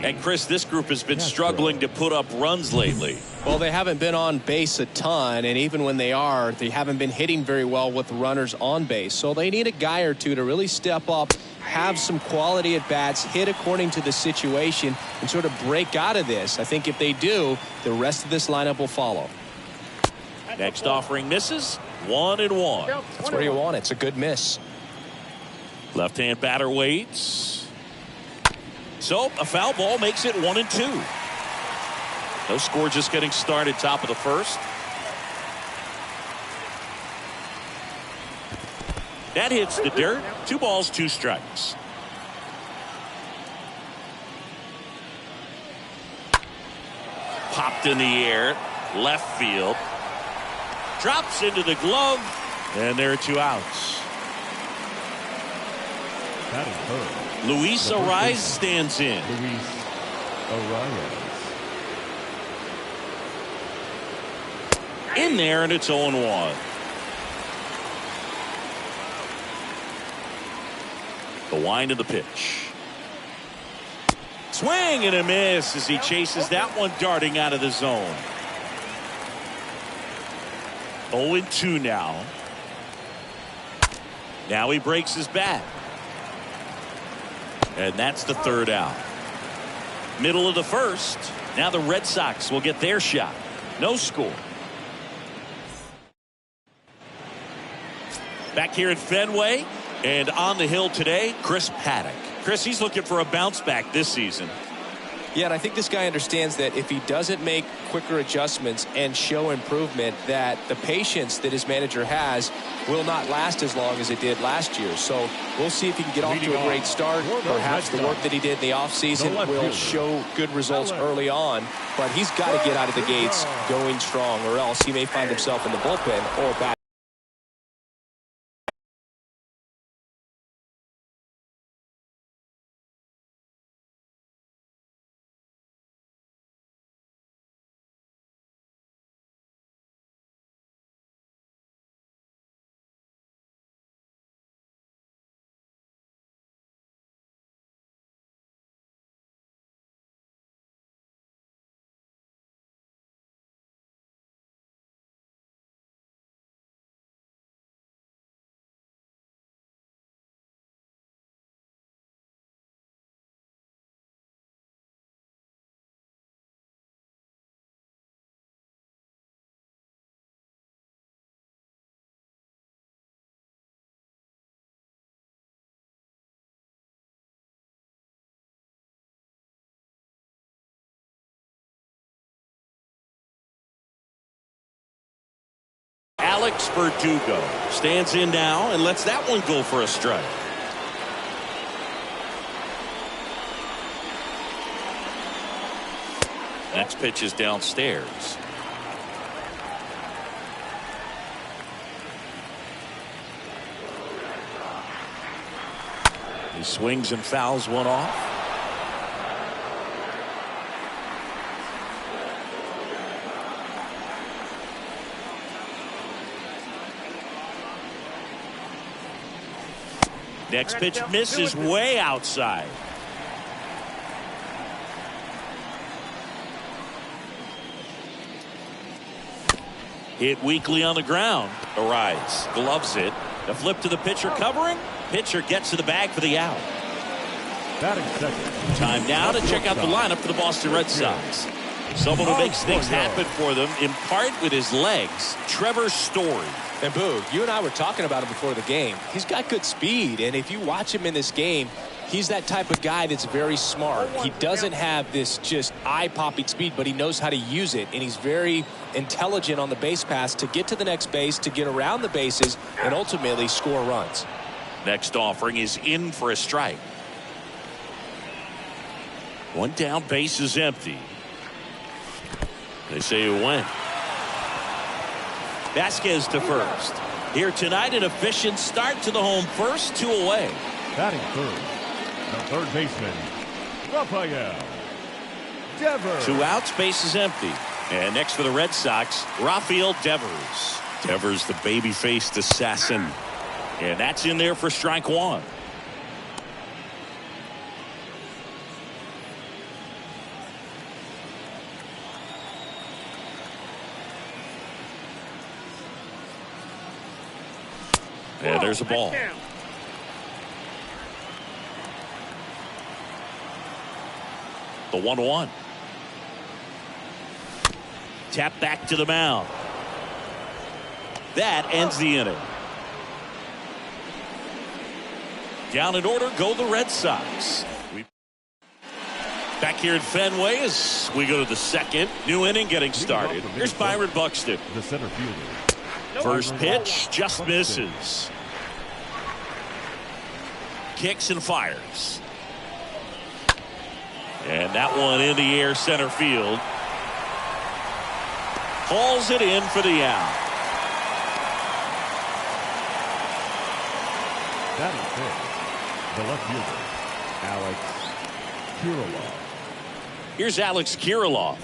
S1: And Chris, this group has been struggling to put up runs lately.
S4: Well, they haven't been on base a ton, and even when they are, they haven't been hitting very well with runners on base. So they need a guy or two to really step up, have some quality at bats, hit according to the situation, and sort of break out of this. I think if they do, the rest of this lineup will follow.
S1: Next offering misses. 1-1.
S4: That's where you want it. It's a good miss.
S1: Left-hand batter waits. So a foul ball makes it 1-2. No score, just getting started, top of the first. That hits the dirt. 2 balls, 2 strikes. Popped in the air. Left field. Drops into the glove. And there are 2 outs. Luis Arraez stands in.
S3: Luis Arraez.
S1: In there, and it's 0-1. The wind of the pitch. Swing and a miss as he chases that one darting out of the zone. 0-2 now. Now he breaks his bat. And that's the 3rd out. Middle of the first. Now the Red Sox will get their shot. No score. Back here at Fenway, and on the hill today, Chris Paddack. Chris, he's looking for a bounce back this season.
S4: Yeah, and I think this guy understands that if he doesn't make quicker adjustments and show improvement, that the patience that his manager has will not last as long as it did last year. So we'll see if he can get off to a great start. Perhaps the work that he did in the offseason will show good results early on. But he's got to get out of the gates going strong, or else he may find himself in the bullpen or back.
S1: Alex Verdugo stands in now and lets that one go for a strike. Next pitch is downstairs. He swings and fouls one off. Next pitch misses way outside. Hit weakly on the ground. Arrives, gloves it. The flip to the pitcher covering. Pitcher gets to the bag for the out.
S3: Batting second.
S1: Time now to check out the lineup for the Boston Red Sox. Someone who makes things happen for them, in part with his legs, Trevor Story.
S4: And Boog, you and I were talking about him before the game. He's got good speed, and if you watch him in this game, he's that type of guy that's very smart. He doesn't have this just eye-popping speed, but he knows how to use it, and he's very intelligent on the base pass to get to the next base, to get around the bases, and ultimately score runs.
S1: Next offering is in for a strike. One down, base is empty. They say it went. Vasquez to first. Here tonight, an efficient start to the home first, 2 away.
S3: Batting third, the third baseman, Rafael Devers.
S1: 2 outs, base is empty. And next for the Red Sox, Rafael Devers. Devers, the baby-faced assassin. And that's in there for strike 1. And there's a ball. The 1-1. Tap back to the mound. That ends the inning. Down in order go the Red Sox. Back here at Fenway as we go to the second. New inning getting started. Here's Byron Buxton.
S3: The center fielder.
S1: First pitch just misses. Kicks and fires. And that one in the air center field. Hauls it in for the out.
S3: Batting fifth, the left fielder, Alex Kirilloff.
S1: Here's Alex Kirilloff.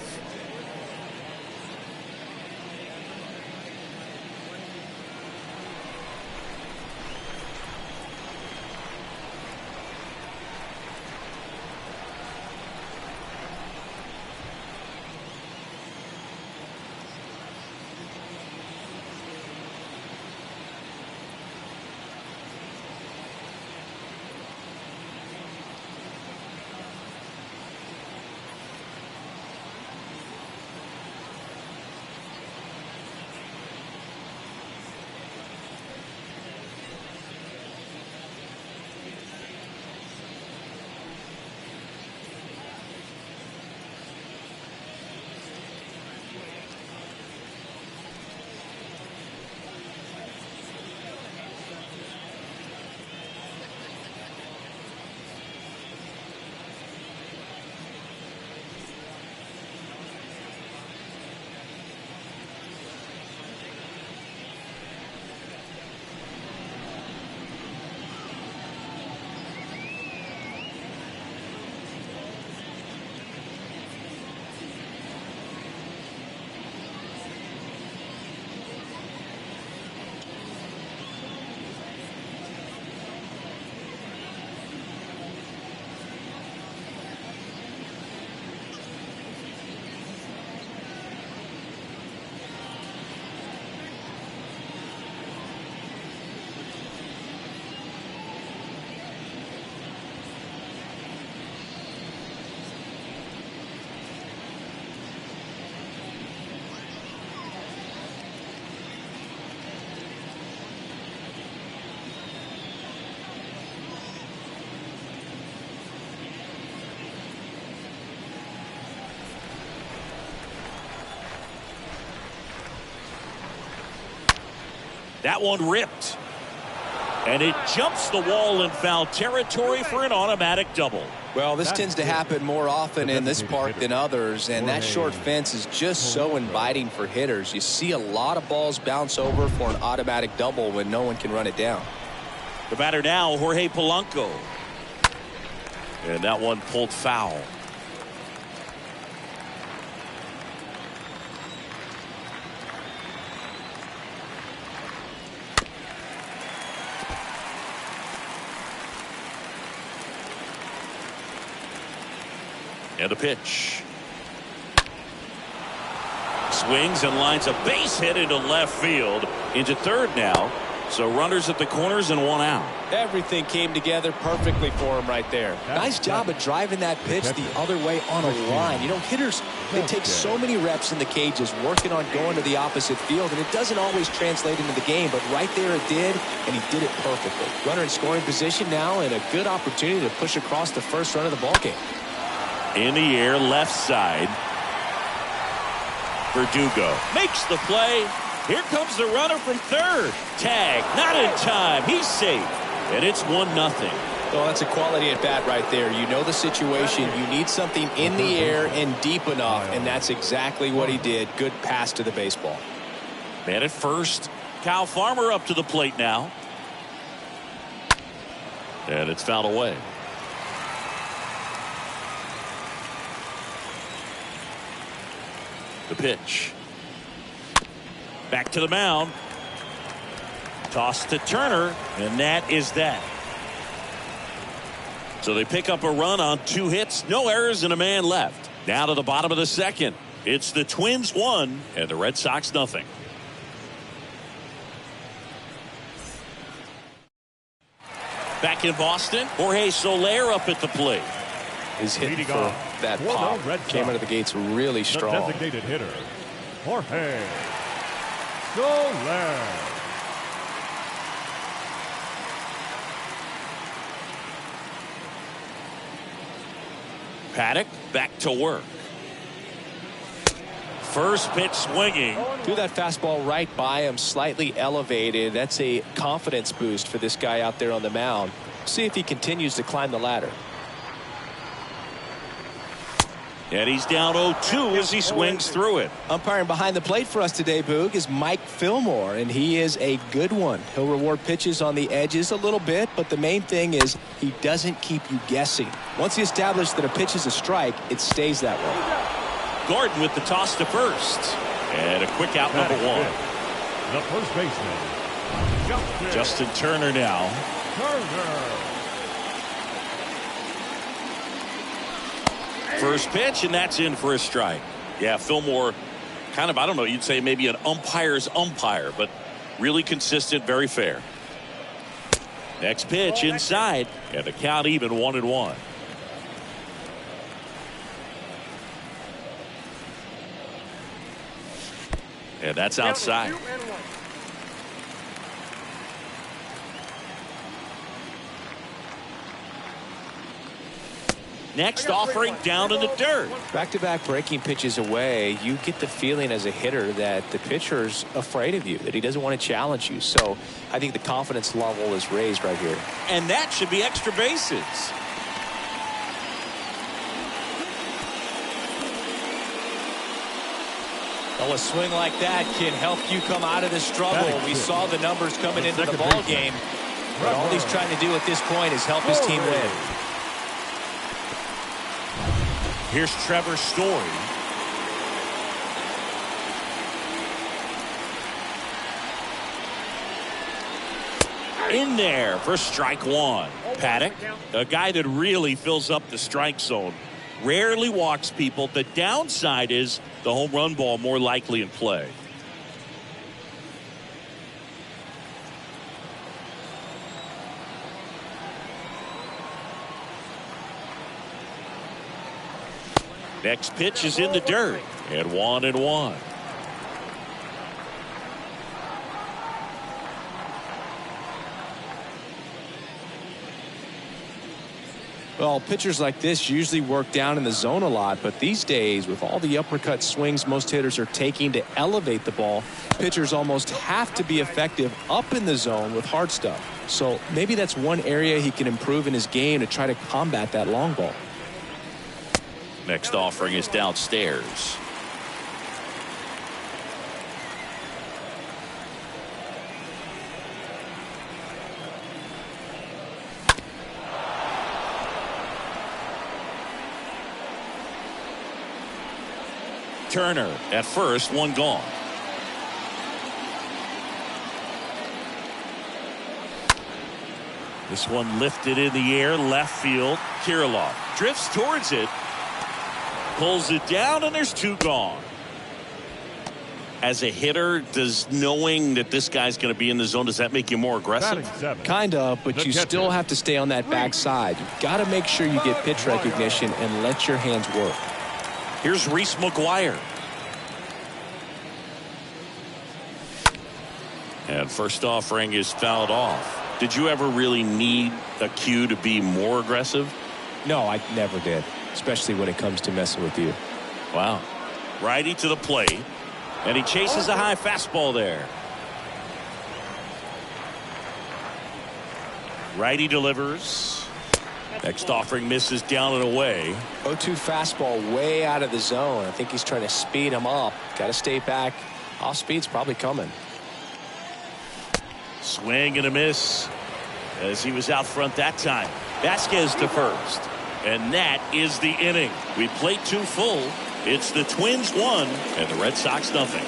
S1: That one ripped. And it jumps the wall in foul territory for an automatic double.
S4: Well, this tends to happen more often in this park than others, and that short fence is just so inviting for hitters. You see a lot of balls bounce over for an automatic double when no one can run it down.
S1: The batter now, Jorge Polanco. And that one pulled foul. And a pitch. Swings and lines a base hit into left field. Into third now. So runners at the corners and one out.
S4: Everything came together perfectly for him right there. Nice job of driving that pitch the other way on a line. You know, hitters, they take so many reps in the cages working on going to the opposite field, and it doesn't always translate into the game, but right there it did, and he did it perfectly. Runner in scoring position now, and a good opportunity to push across the first run of the ballgame.
S1: In the air, left side. Verdugo makes the play. Here comes the runner from third. Tag, not in time. He's safe. And it's 1-0.
S4: Well, that's a quality at bat right there. You know the situation. You need something in the air and deep enough, and that's exactly what he did. Good pass to the baseball.
S1: Man at first. Kyle Farmer up to the plate now. And it's fouled away. The pitch. Back to the mound. Toss to Turner, and that is that. So they pick up a run on 2 hits, no errors, and a man left. Now to the bottom of the second. It's the Twins 1 and the Red Sox 0. Back in Boston, Jorge Soler up at the plate.
S4: His hit for that pop came out of the gates really strong.
S3: The designated hitter, Jorge Soler.
S1: Paddock back to work. First pitch swinging.
S4: Threw that fastball right by him, slightly elevated. That's a confidence boost for this guy out there on the mound. See if he continues to climb the ladder.
S1: And he's down 0-2 as he swings through it.
S4: Umpiring behind the plate for us today, Boog, is Mike Fillmore, and he is a good one. He'll reward pitches on the edges a little bit, but the main thing is he doesn't keep you guessing. Once he establishes that a pitch is a strike, it stays that way.
S1: Gordon with the toss to first. And a quick out, number 1.
S3: The first baseman,
S1: Justin Turner now. First pitch, and that's in for a strike. Yeah, Fillmore, kind of, I don't know, you'd say maybe an umpire's umpire, but really consistent, very fair. Next pitch inside, and the count even 1-1. And that's outside. Next offering down in the dirt.
S4: Back-to-back breaking pitches away, you get the feeling as a hitter that the pitcher's afraid of you, that he doesn't want to challenge you. So I think the confidence level is raised right here.
S1: And that should be extra bases.
S4: Well, a swing like that can help you come out of this struggle. We saw the numbers coming into the ball game, but all he's trying to do at this point is help his team win.
S1: Here's Trevor Story. In there for strike 1. Paddock, a guy that really fills up the strike zone, rarely walks people. The downside is the home run ball more likely in play. Next pitch is in the dirt, and 1-1.
S2: Well, pitchers like this usually work down in the zone a lot, but these days, with all the uppercut swings most hitters are taking to elevate the ball, pitchers almost have to be effective up in the zone with hard stuff. So maybe that's one area he can improve in his game to try to combat that long ball.
S1: Next offering is downstairs. Turner at first, one gone. This one lifted in the air, left field. Kirilloff drifts towards it, pulls it down, and there's two gone. As a hitter, does knowing that this guy's going to be in the zone, does that make you more aggressive?
S2: Kind of, but you still have to stay on that backside. You've got to make sure you get pitch recognition and let your hands work.
S1: Here's Reese McGuire. And first offering is fouled off. Did you ever really need a cue to be more aggressive?
S2: No, I never did, especially when it comes to messing with you.
S1: Wow. Righty to the plate, and he chases a high fastball there. Righty delivers. Next offering misses down and away.
S4: 0-2 fastball way out of the zone. I think he's trying to speed him up. Got to stay back. Off speed's probably coming.
S1: Swing and a miss as he was out front that time. Vasquez to first. And that is the inning. We played two full. It's the Twins 1 and the Red Sox nothing.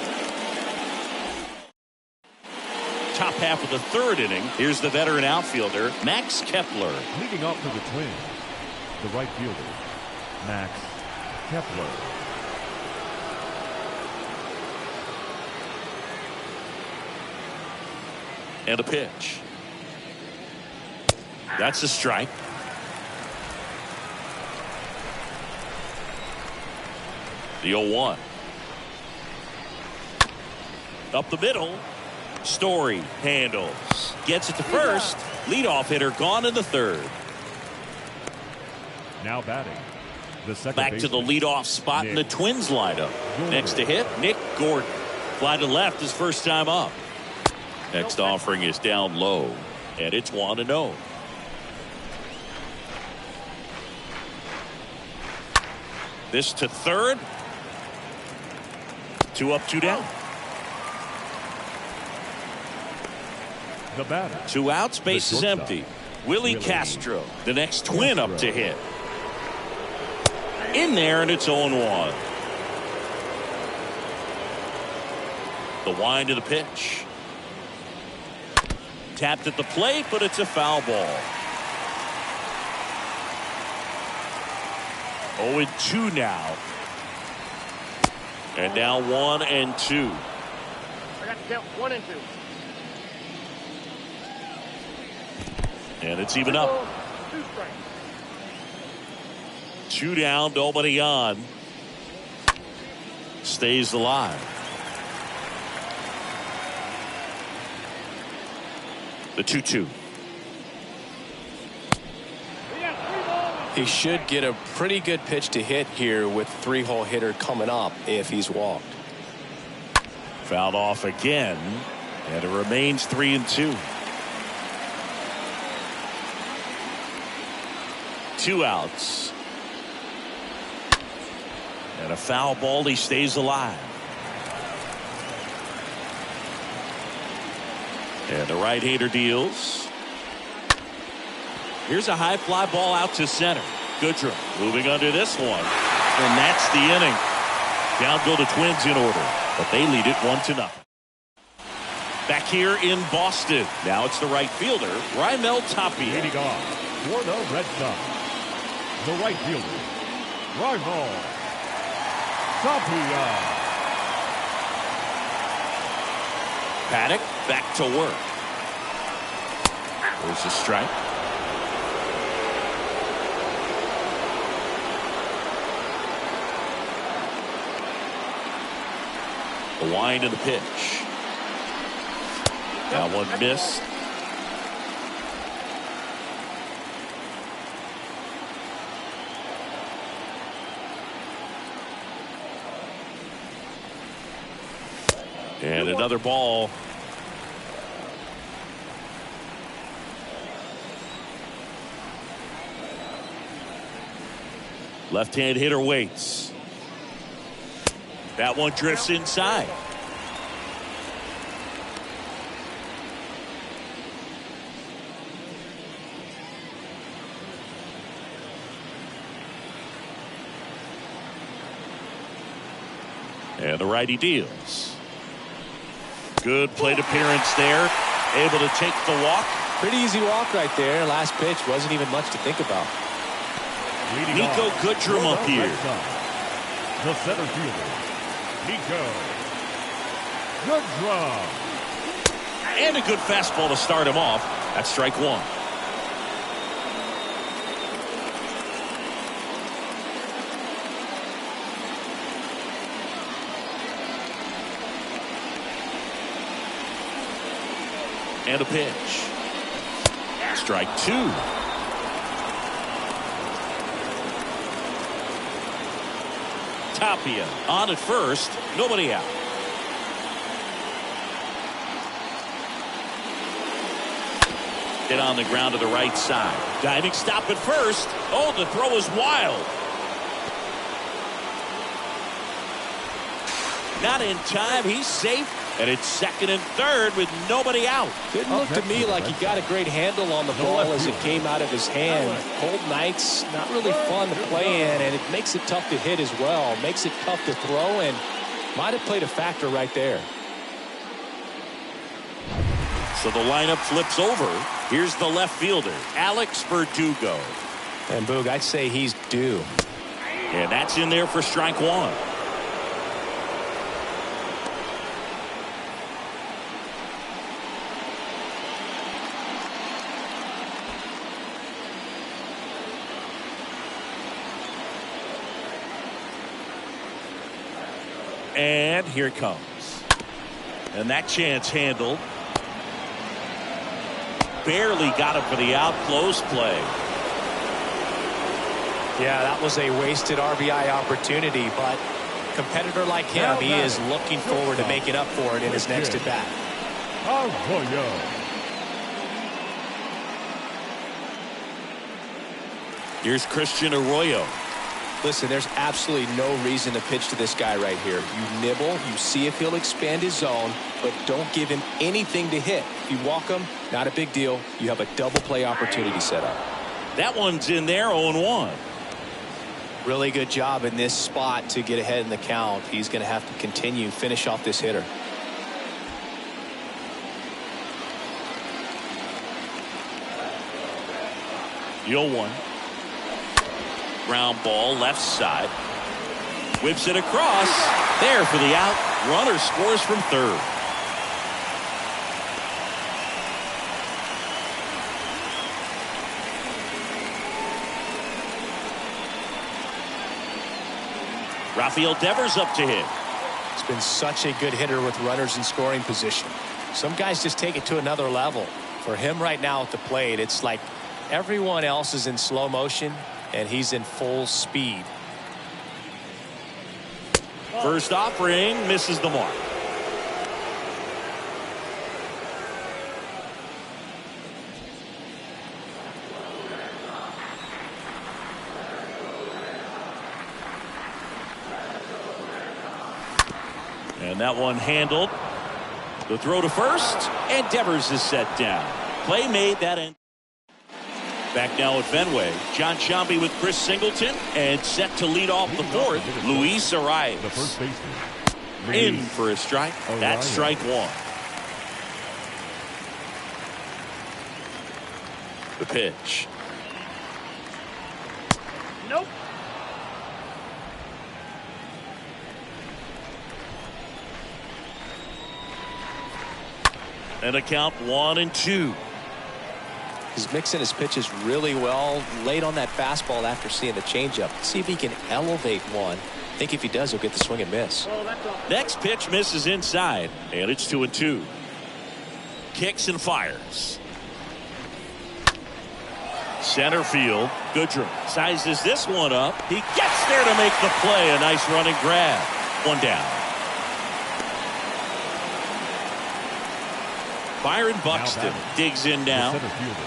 S1: Top half of the third inning. Here's the veteran outfielder, Max Kepler.
S3: Leading off for the Twins, the right fielder, Max Kepler.
S1: And a pitch. That's a strike. The 0-1. Up the middle. Story handles. Gets it to first. Leadoff hitter gone in the third.
S3: Now batting, the second
S1: Back to the
S3: baseman,
S1: leadoff spot in the
S3: Nick
S1: Twins lineup.
S3: Gordon.
S1: Next to hit, Nick Gordon. Fly to left his first time up. Next offering is down low, and it's 1-0. This to third. 2 up, 2 down.
S3: The batter,
S1: 2 outs, base is
S3: shortstop,
S1: empty. Willie Castro, the next Twin up to hit. In there, and it's 0-1. The wind of the pitch. Tapped at the plate, but it's a foul ball. 0-2 now. And now 1-2.
S5: I got to count 1 and 2.
S1: And it's even up.
S5: 2 strikes.
S1: 2 down, nobody on. Stays alive. The 2-2.
S4: He should get a pretty good pitch to hit here with 3-hole hitter coming up if he's walked.
S1: Fouled off again, and it remains 3-2. 2 outs. And a foul ball, he stays alive. And the right-hander deals. Here's a high fly ball out to center. Goodrum moving under this one. And that's the inning. Down go the Twins in order, but they lead it 1-0. Back here in Boston. Now it's the right fielder, Raimel Tapia.
S3: leading off for the Red Sox, the right fielder, Raimel Tapia.
S1: Paddock back to work. There's a strike. The wind of the pitch. That one missed. And another ball. Left-hand hitter waits. That one drifts inside. And the righty deals. Good plate appearance there. Able to take the walk.
S4: Pretty easy walk right there. Last pitch wasn't even much to think about.
S1: Niko Goodrum up here.
S3: The center fielder, Niko Goodrum.
S1: And a good fastball to start him off. That's strike one. And a pitch. Strike two. Tapia on at first. Nobody out. Hit on the ground to the right side. Diving stop at first. Oh, the throw is wild. Not in time. He's safe. And it's second and third with nobody out.
S4: Didn't look to me like he got a great handle on the ball as it came out of his hand. Cold nights, not really fun to play in, and it makes it tough to hit as well. Makes it tough to throw, and might have played a factor right there.
S1: So the lineup flips over. Here's the left fielder, Alex Verdugo.
S4: And Boog, I'd say he's due.
S1: And that's in there for strike one. And here it comes. And that chance handled. Barely got him for the out. Close play.
S4: Yeah, that was a wasted RBI opportunity, but a competitor like him, he is looking forward to making up for it in his next at bat.
S3: Arroyo.
S1: Here's Christian Arroyo.
S4: Listen, there's absolutely no reason to pitch to this guy right here. You nibble, you see if he'll expand his zone, but don't give him anything to hit. If you walk him, not a big deal. You have a double play opportunity set up.
S1: That one's in there, 0-1.
S4: Really good job in this spot to get ahead in the count. He's going to have to continue, finish off this hitter.
S1: The 0-1. Ground ball left side. Whips it across. There for the out. Runner scores from third. Rafael Devers up to hit.
S4: He's been such a good hitter with runners in scoring position. Some guys just take it to another level. For him right now at the plate, it's like everyone else is in slow motion and he's in full speed.
S1: First offering misses the mark. And that one handled. The throw to first, and Devers is set down. Play made, that end. Back now at Fenway, John Sciambi with Chris Singleton, and set to lead off the fourth, Luis Arias.
S3: The first baseman.
S1: In for a strike. That's strike one. The pitch.
S5: Nope.
S1: And a count 1-2.
S4: He's mixing his pitches really well. Late on that fastball after seeing the changeup. See if he can elevate one. I think if he does, he'll get the swing and miss.
S1: Next pitch misses inside, and it's 2-2. Kicks and fires. Center field. Goodrum sizes this one up. He gets there to make the play. A nice running grab. One down. Byron Buxton digs in now.
S3: Center fielder,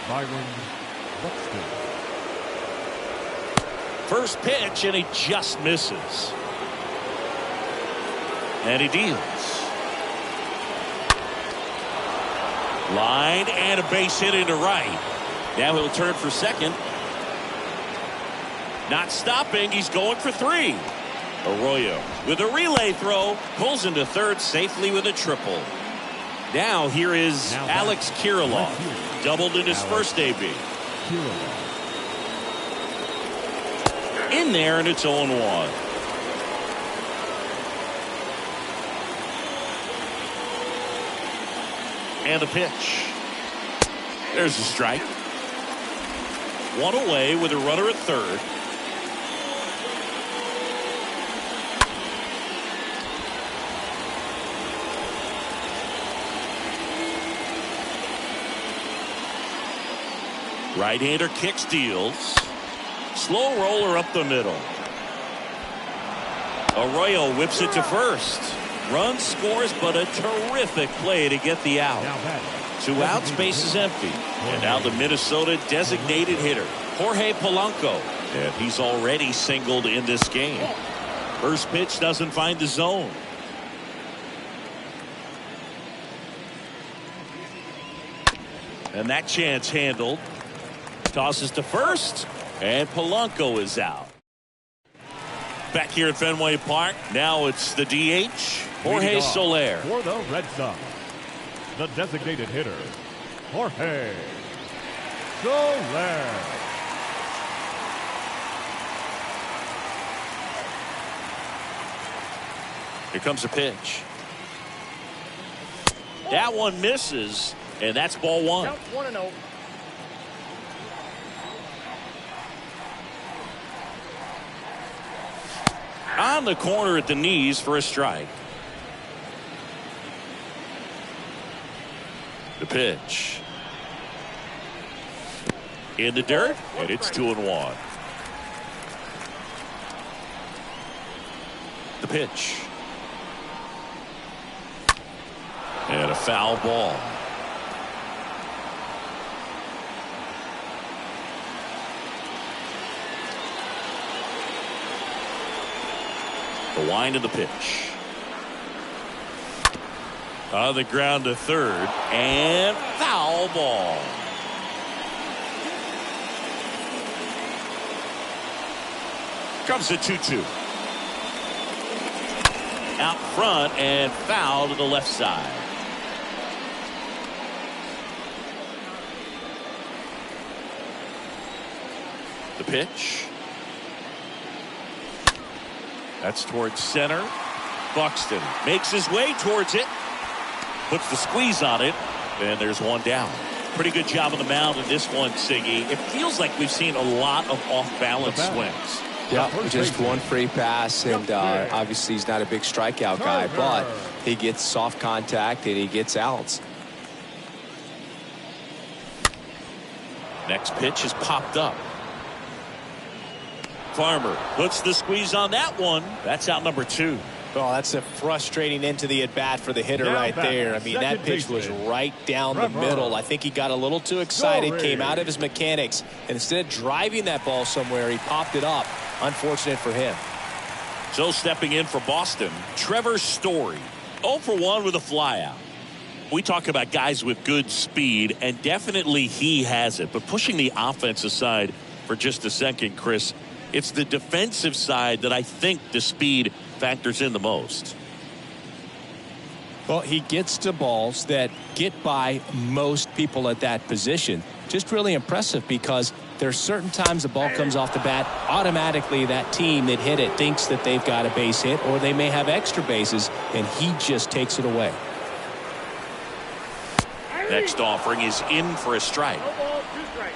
S3: Byron Buxton.
S1: First pitch, and he just misses. And he deals. Line and a base hit into right. Now he'll turn for second. Not stopping. He's going for 3. Arroyo with a relay throw pulls into third safely with a triple. Now here is Alex Kirilloff. Doubled in his first AB. In there, and it's 0-1. And the pitch. There's a strike. 1 away with a runner at third. Right-hander kicks, deals. Slow roller up the middle. Arroyo whips it to first. Run scores, but a terrific play to get the out. 2 outs, base is empty. And now the Minnesota designated hitter, Jorge Polanco. And he's already singled in this game. First pitch doesn't find the zone. And that chance handled. Tosses to first, and Polanco is out. Back here at Fenway Park, now it's the DH, Jorge Soler.
S3: For the Red Sox, the designated hitter, Jorge Soler.
S1: Here comes a pitch. That one misses, and that's ball 1.
S5: Count 1-0.
S1: On the corner at the knees for a strike. The pitch. In the dirt, and it's 2-1. The pitch. And a foul ball. The wind of the pitch. On the ground to third, and foul ball. Comes the 2-2. Out front and foul to the left side. The pitch. That's towards center. Buxton makes his way towards it. Puts the squeeze on it. And there's one down. Pretty good job on the mound in this one, Siggy. It feels like we've seen a lot of off-balance swings.
S4: Yeah, just one free pass, and obviously he's not a big strikeout guy, but he gets soft contact and he gets outs.
S1: Next pitch is popped up. Farmer puts the squeeze on that one. That's out number 2.
S4: Oh, that's a frustrating end to the at-bat for the hitter right there. I mean, that pitch was right down the middle. I think he got a little too excited, came out of his mechanics, and instead of driving that ball somewhere, he popped it up. Unfortunate for him.
S1: So stepping in for Boston, Trevor Story. 0 for 1 with a flyout. We talk about guys with good speed, and definitely he has it. But pushing the offense aside for just a second, Chris, it's the defensive side that I think the speed factors in the most.
S4: Well, he gets to balls that get by most people at that position. Just really impressive because there's certain times the ball comes off the bat, automatically that team that hit it thinks that they've got a base hit, or they may have extra bases, and he just takes it away.
S1: Next offering is in for a strike.
S5: No ball, 2 strikes.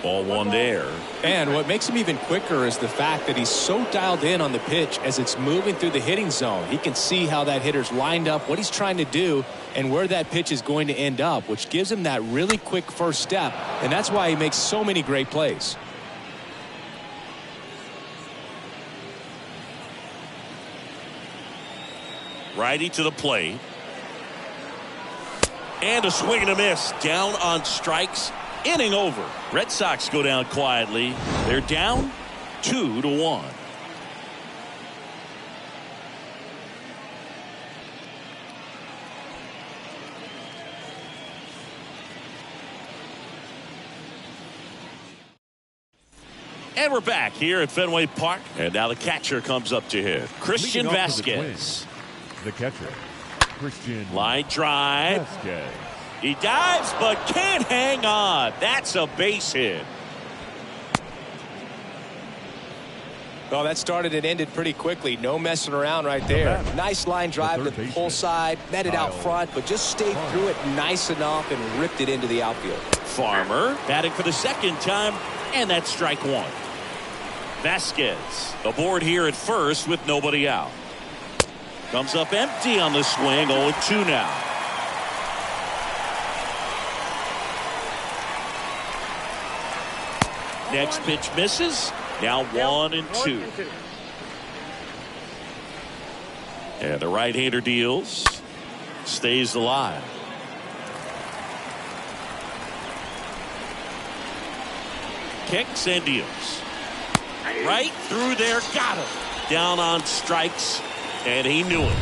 S1: Ball 1 there.
S4: And what makes him even quicker is the fact that he's so dialed in on the pitch as it's moving through the hitting zone. He can see how that hitter's lined up, what he's trying to do, and where that pitch is going to end up, which gives him that really quick first step, and that's why he makes so many great plays.
S1: Righty to the plate. And a swing and a miss. Down on strikes. Inning over. Red Sox go down quietly. They're down 2-1. And we're back here at Fenway Park. And now the catcher comes up to hit. Christian
S3: Leading off for the
S1: Vasquez.
S3: The catcher, Christian
S1: Line drive.
S3: Vasquez.
S1: He dives but can't hang on. That's a base hit.
S4: Well, that started and ended pretty quickly. No messing around right there. Nice line drive to the pull side. Met it out front, but just stayed through it nice enough and ripped it into the outfield.
S1: Farmer batting for the second time, and that's strike one. Vasquez aboard here at first with nobody out. Comes up empty on the swing. 0-2 now. Next pitch misses. Now 1-2. And the right-hander deals. Stays alive. Kicks and deals. Right through there. Got him. Down on strikes. And he knew it.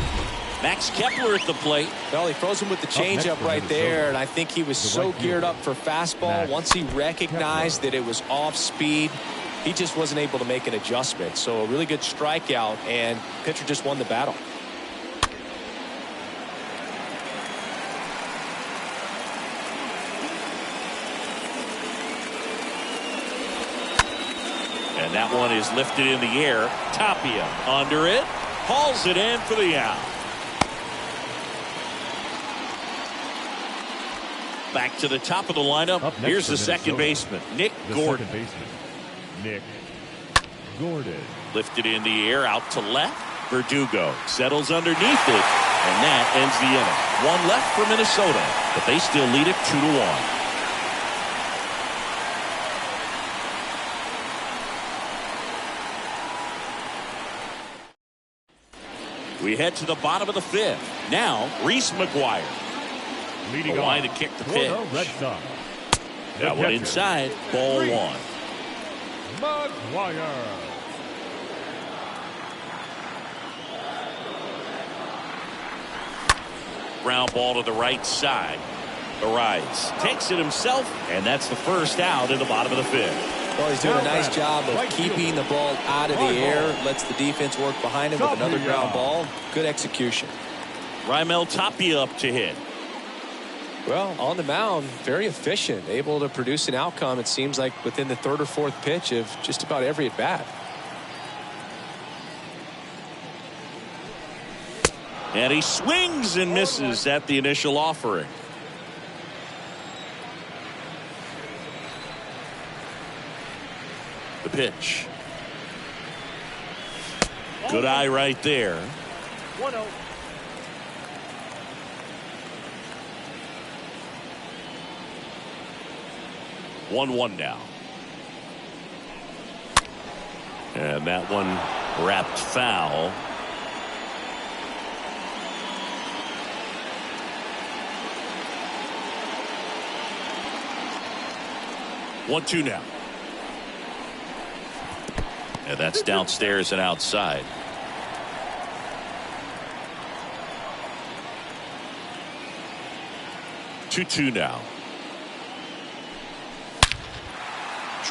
S1: Max Kepler at the plate.
S4: Well, he throws him with the changeup right there, and I think he was so geared up for fastball. Once he recognized that it was off speed, he just wasn't able to make an adjustment. So a really good strikeout, and pitcher just won the battle.
S1: And that one is lifted in the air. Tapia under it. Hauls it in for the out. Back to the top of the lineup. Here's the second baseman, Nick Gordon.
S3: Nick Gordon.
S1: Lifted in the air out to left. Verdugo settles underneath it. And that ends the inning. One left for Minnesota, but they still lead it 2-1. We head to the bottom of the fifth. Now, Reese McGuire.
S3: Leading
S1: line
S3: off
S1: to kick the
S3: for
S1: pitch.
S3: Red Sox.
S1: That one inside. Ball one.
S3: McGuire.
S1: Ground ball to the right side. Arise. Takes it himself, and that's the first out in the bottom of the fifth.
S4: Well, he's doing a nice job of keeping the ball out of the air. Lets the defense work behind him with another ground ball. Good execution.
S1: Raimel Tapia up to hit.
S4: Well, on the mound, very efficient. Able to produce an outcome, it seems like, within the third or fourth pitch of just about every at-bat.
S1: And he swings and misses at the initial offering. The pitch. Good eye right there.
S5: 1-0.
S1: One now. And that one wrapped foul. One-two now. And that's downstairs and outside. Two now.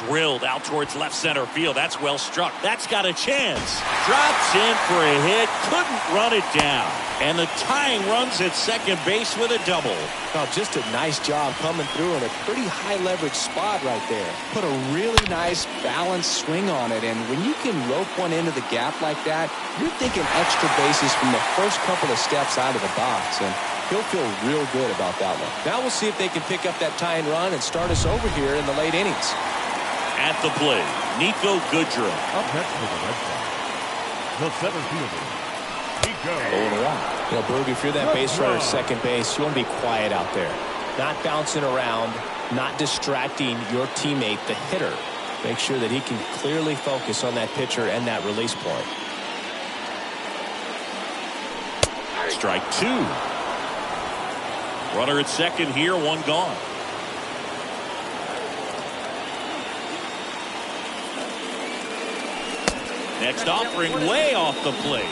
S1: Drilled out towards left center field. That's well struck. That's got a chance. Drops in for a hit. Couldn't run it down. And the tying runs at second base with a double.
S4: Well, just a nice job coming through in a pretty high leverage spot right there. Put a really nice balanced swing on it. And when you can rope one into the gap like that, you're thinking extra bases from the first couple of steps out of the box. And he'll feel real good about that one. Now we'll see if they can pick up that tying run and start us over here in the late innings.
S1: At the plate, Nico Goodrum.
S3: Up next for the Red Sox, the center fielder, Nico.
S4: You know, Berg, if you're that base runner at second base, you want to be quiet out there. Not bouncing around, not distracting your teammate, the hitter. Make sure that he can clearly focus on that pitcher and that release point.
S1: strike two. Runner at second here, one gone. Next offering way off the plate.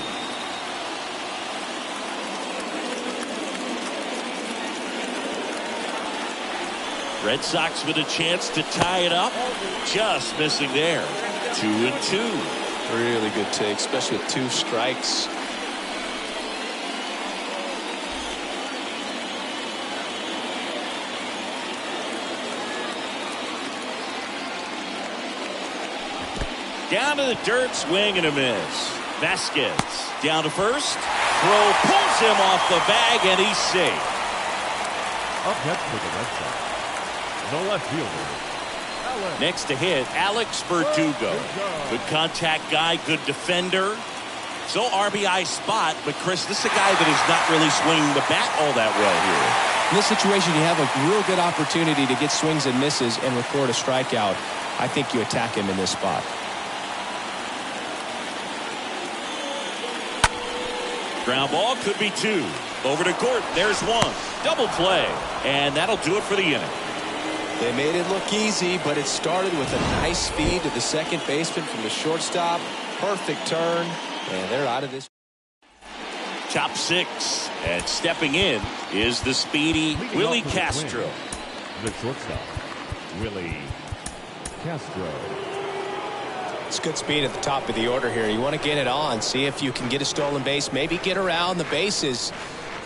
S1: Red Sox with a chance to tie it up. Just missing there. 2-2.
S4: Really good take, especially with two strikes.
S1: Down to the dirt, swing and a miss. Vasquez down to first. Throw pulls him off the bag, and he's safe.
S3: Up next for the Red Sox, the left fielder.
S1: Next to hit, Alex Verdugo. Good contact guy, good defender. So RBI spot, but Chris, this is a guy that is not really swinging the bat all that well here.
S4: In this situation, you have a real good opportunity to get swings and misses and record a strikeout. I think you attack him in this spot.
S1: Ground ball could be two. Over to Gordon. There's one. Double play. And that'll do it for the inning.
S4: They made it look easy, but it started with a nice feed to the second baseman from the shortstop. Perfect turn. And they're out of this.
S1: Top six. And stepping in is the speedy Willie Castro.
S3: The shortstop, Willie Castro.
S4: It's good speed at the top of the order here. You want to get it on, see if you can get a stolen base, maybe get around the bases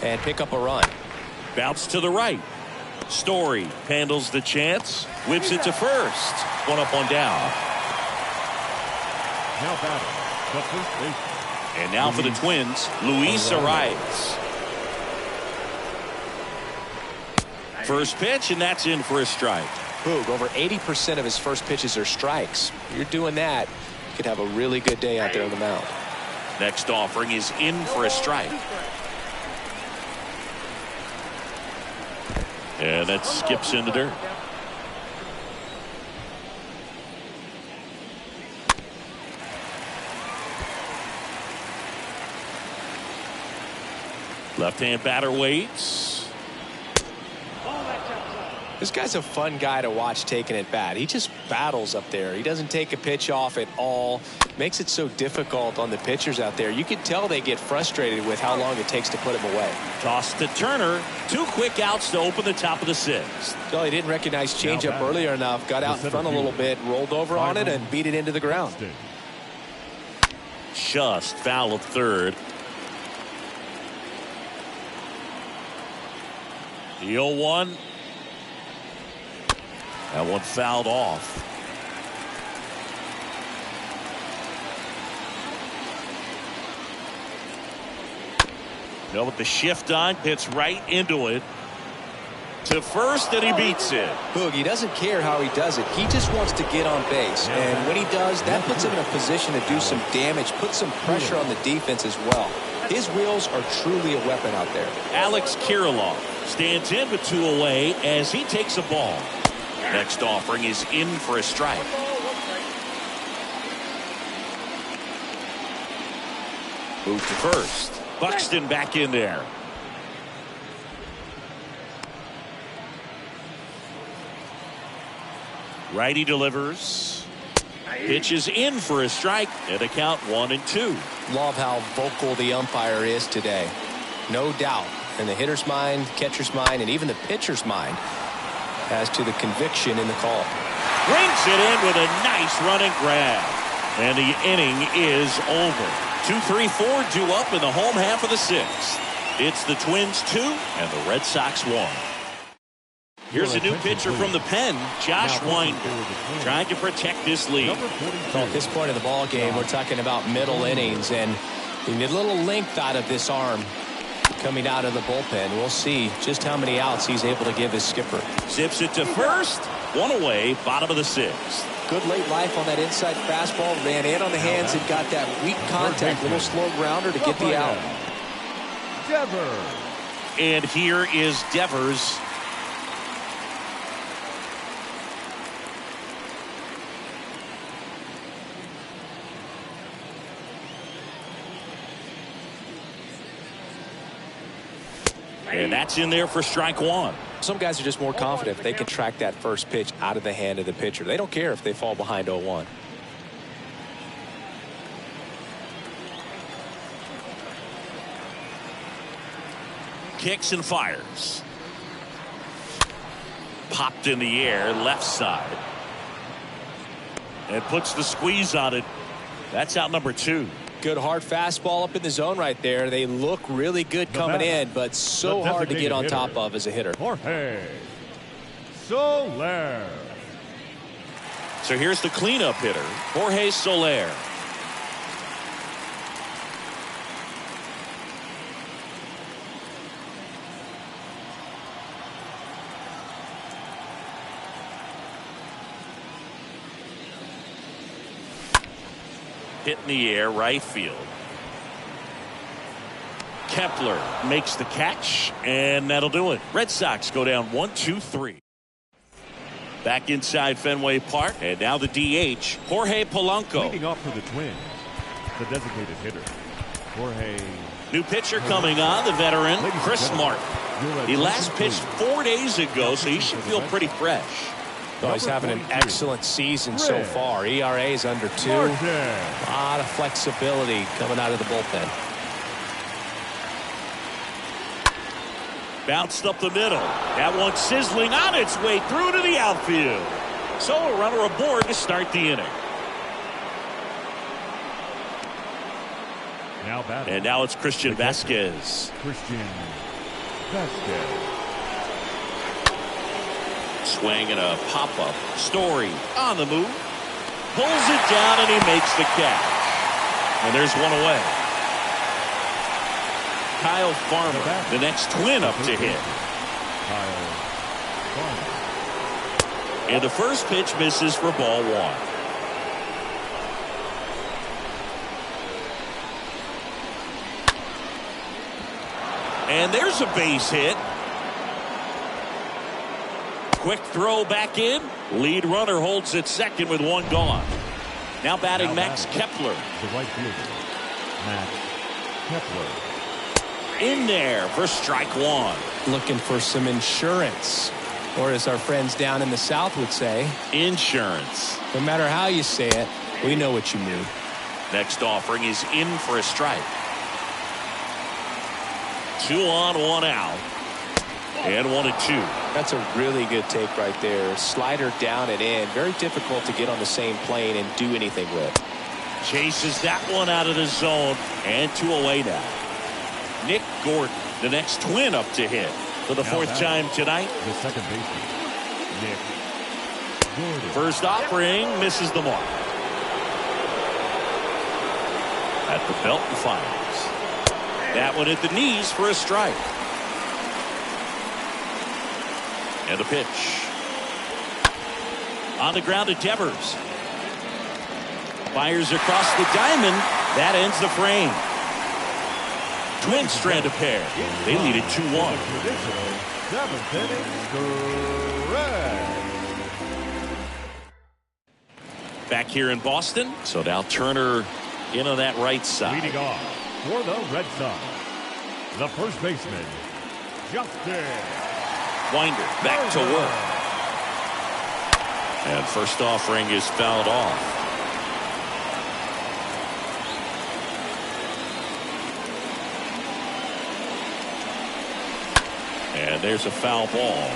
S4: and pick up a run.
S1: Bounce to the right. Story handles the chance, whips it to first. One up, one down.
S3: Now batting, the first baseman.
S1: And now for the Twins, Luis Arias. First pitch, and that's in for a strike.
S4: Boog, over 80% of his first pitches are strikes. You're doing that, you could have a really good day out there on the mound.
S1: Next offering is in for a strike. And that skips into dirt. Left-hand batter waits.
S4: This guy's a fun guy to watch taking at bat. He just battles up there. He doesn't take a pitch off at all. Makes it so difficult on the pitchers out there. You can tell they get frustrated with how long it takes to put him away.
S1: Toss to Turner. 2 quick outs to open the top of the 6th.
S4: Well, he didn't recognize changeup earlier enough. Got out in front a little bit, rolled over on it, and beat it into the ground.
S1: Just foul of third. The 0-1. That one fouled off. Now with the shift on, hits right into it. To first, and he beats it.
S4: Boog, he doesn't care how he does it. He just wants to get on base. And when he does, that puts him in a position to do some damage, put some pressure on the defense as well. His wheels are truly a weapon out there.
S1: Alex Kirilloff stands in with 2 away as he takes a ball. Next offering is in for a strike. Move to first. Buxton back in there. Righty delivers. Pitch is in for a strike. And a count 1-2.
S4: Love how vocal the umpire is today. No doubt. In the hitter's mind, catcher's mind, and even the pitcher's mind as to the conviction in the call.
S1: Rings it in with a nice running grab. And the inning is over. 2-3-4 due up in the home half of the 6th. It's the Twins 2 and the Red Sox 1. Here's a new pitcher from the pen, Josh Winder, trying to protect this lead.
S4: At this point of the ball game, we're talking about middle innings, and you need a little length out of this arm coming out of the bullpen. We'll see just how many outs he's able to give his skipper.
S1: Zips it to first, 1 away, bottom of the 6th.
S4: Good late life on that inside fastball, ran in on the hands and got that weak contact, little slow grounder to get the out.
S3: Devers.
S1: And here is Devers. And that's in there for strike one.
S4: Some guys are just more confident if they can track that first pitch out of the hand of the pitcher. They don't care if they fall behind 0-1.
S1: Kicks and fires. Popped in the air, left side. And puts the squeeze on it. That's out number 2.
S4: Good hard fastball up in the zone right there. They look really good coming in, but so hard to get on top of as a hitter.
S3: Jorge Soler.
S1: So here's the cleanup hitter, Jorge Soler. Hit in the air, right field. Kepler makes the catch, and that'll do it. Red Sox go down 1-2-3. Back inside Fenway Park, and now the DH, Jorge Polanco.
S3: Leading off for the Twins, the designated hitter, Jorge.
S1: New pitcher coming on, the veteran, Chris Martin. He last pitched 4 days ago, so he should feel pretty fresh.
S4: Oh, he's having an excellent season so far. ERA is under 2. A lot of flexibility coming out of the bullpen.
S1: Bounced up the middle. That one sizzling on its way through to the outfield. So a runner aboard to start the inning.
S3: Now batting.
S1: And now it's Christian Vasquez.
S3: Christian Vasquez.
S1: Swing and a pop-up. Story on the move. Pulls it down and he makes the catch. And there's one away. Kyle Farmer, the next Twin up to hit.
S3: Kyle Farmer.
S1: And the first pitch misses for ball 1. And there's a base hit. Quick throw back in. Lead runner holds at second with 1 gone. Now batting Max Kepler.
S3: The right fielder, Max Kepler.
S1: In there for strike 1.
S4: Looking for some insurance. Or as our friends down in the South would say,
S1: Insurance.
S4: no matter how you say it, we know what you mean.
S1: Next offering is in for a strike. 2 on, 1 out. And 1-2.
S4: That's a really good take right there. Slider down and in. Very difficult to get on the same plane and do anything with.
S1: Chases that one out of the zone. And 2 away now. Nick Gordon, the next Twin up to hit for the 4th time tonight.
S3: The second baseman, Nick Gordon.
S1: First offering misses the mark. At the belt and fires. That one at the knees for a strike. And a pitch. On the ground to Devers. Fires across the diamond. That ends the frame. Twins strand a pair. They lead it 2-1.
S3: Traditional 7th inning stretch.
S1: Back here in Boston. So now Turner in on that right side.
S3: Leading off for the Red Sox, the first baseman, Justin
S1: Winder back to work. And first offering is fouled off. And there's a foul ball.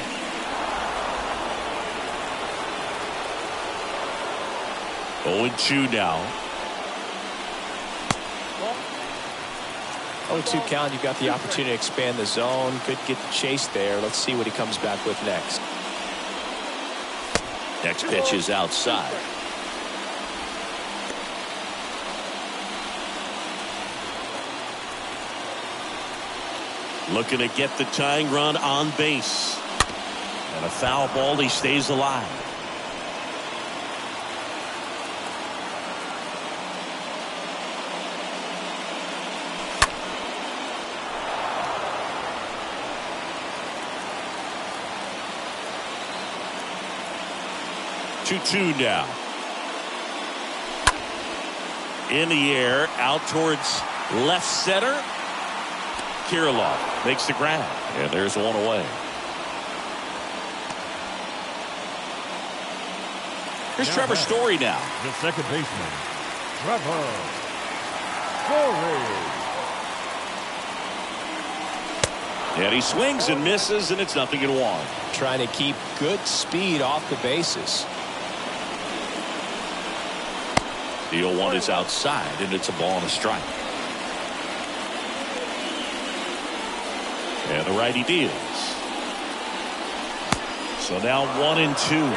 S1: Oh, 0-2 now.
S4: 0-2 count. You've got the opportunity to expand the zone. Could get the chase there. Let's see what he comes back with next.
S1: Next pitch is outside. Looking to get the tying run on base. And a foul ball. He stays alive. Two now. In the air, out towards left center. Kirilloff makes the grab, and there's one away. Here's Trevor Story now.
S3: The second baseman, Trevor Story.
S1: And he swings and misses, and it's 0-1.
S4: Trying to keep good speed off the bases.
S1: The 0-1 is outside, and it's a ball and a strike. And the righty deals. So now 1-2.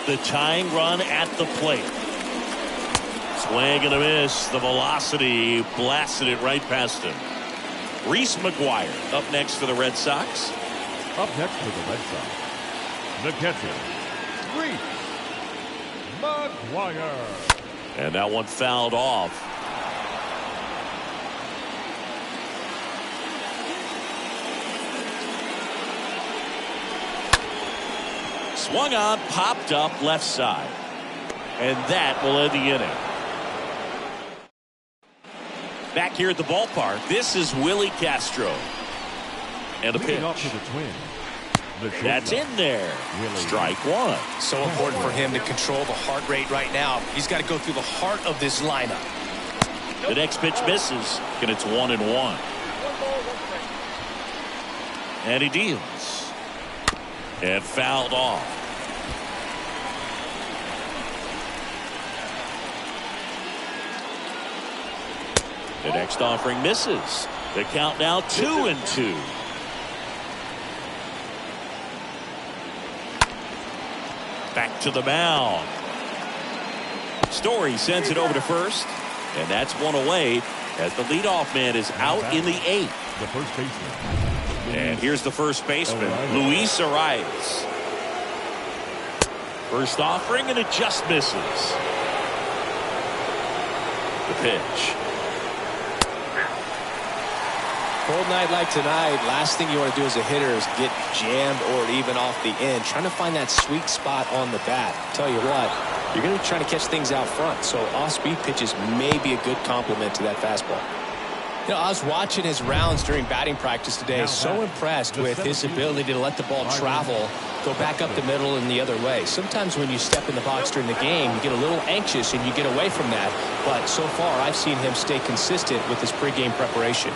S1: The tying run at the plate. Swing and a miss. The velocity blasted it right past him. Reese McGuire up next for the Red Sox.
S3: Up next for the Red Sox, the catcher, Reese McGuire.
S1: And that one fouled off. Swung on, popped up left side. And that will end the inning. Back here at the ballpark, this is Willie Castro. And a pitch.
S3: Up to the Twins.
S1: That's in there. Strike one.
S4: So important for him to control the heart rate right now. He's got to go through the heart of this lineup.
S1: The next pitch misses, and it's 1-1. And he deals. And fouled off. The next offering misses. The count now 2-2. Back to the mound. Story sends it over to first, and that's one away as the leadoff man is out in the 8th.
S3: The first baseman.
S1: And here's the first baseman, Luis Arias. First offering, and it just misses. The pitch.
S4: Cold night like tonight, last thing you want to do as a hitter is get jammed or even off the end. Trying to find that sweet spot on the bat. Tell you what, you're going to try to catch things out front. So off-speed pitches may be a good complement to that fastball. You know, I was watching his rounds during batting practice today. So impressed with his ability to let the ball travel, go back up the middle and the other way. Sometimes when you step in the box during the game, you get a little anxious and you get away from that. But so far, I've seen him stay consistent with his pregame preparation.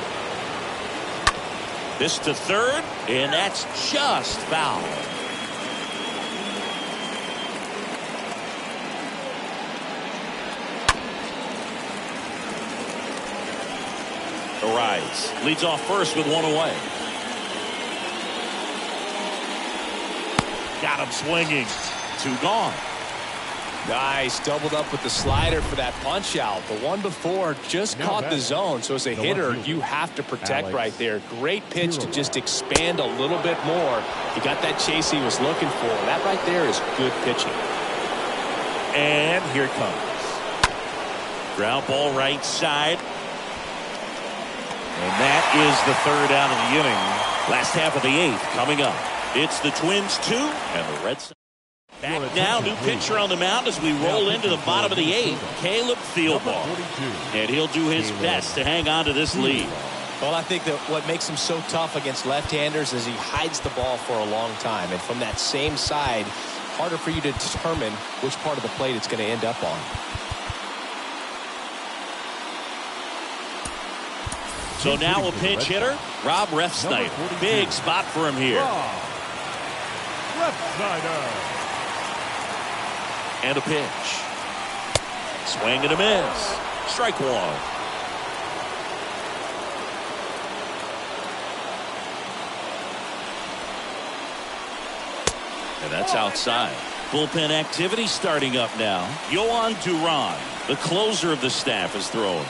S1: This to third, and that's just foul. Arias leads off first with one away. Got him swinging. 2 gone.
S4: Nice, doubled up with the slider for that punch out. The one before just caught the zone, so as a hitter, you have to protect right there. Great pitch to just expand a little bit more. He got that chase he was looking for. That right there is good pitching.
S1: And here it comes. Ground ball right side. And that is the third out of the inning. Last half of the 8th coming up. It's the Twins 2 and the Red Sox. Back now, new pitcher on the mound as we roll into the bottom of the 8th, Caleb Thielbar. And he'll do his best to hang on to this lead.
S4: Well, I think that what makes him so tough against left-handers is he hides the ball for a long time. And from that same side, harder for you to determine which part of the plate it's going to end up on.
S1: So now a pinch hitter, Rob Refsnyder. Big spot for him here.
S3: Refsnyder.
S1: And a pitch. Swing and a miss. Strike one. And that's outside. Bullpen activity starting up now. Yohan Duran, the closer of the staff, is throwing.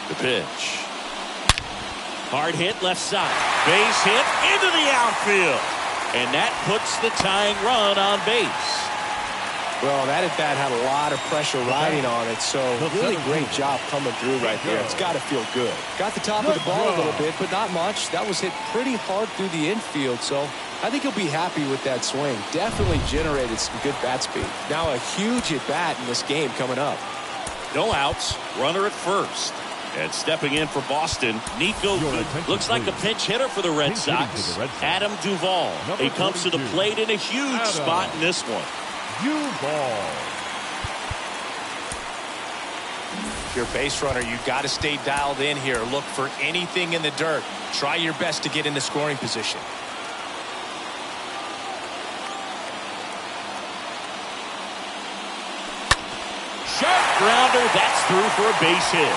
S1: The pitch. Hard hit left side. Base hit into the outfield. And that puts the tying run on base.
S4: Well, that at-bat had a lot of pressure riding on it, so really great job coming through right there. It's got to feel good. Got the top of the ball a little bit, but not much. That was hit pretty hard through the infield, so I think he'll be happy with that swing. Definitely generated some good bat speed. Now a huge at-bat in this game coming up.
S1: No outs, runner at first. And stepping in for Boston, Nico looks like a pinch hitter for the Red Sox. Adam Duvall. He comes to the plate in a huge spot in this one.
S3: Duvall.
S4: If you're a base runner, you got to stay dialed in here. Look for anything in the dirt. Try your best to get into scoring position.
S1: Sharp grounder. That's through for a base hit.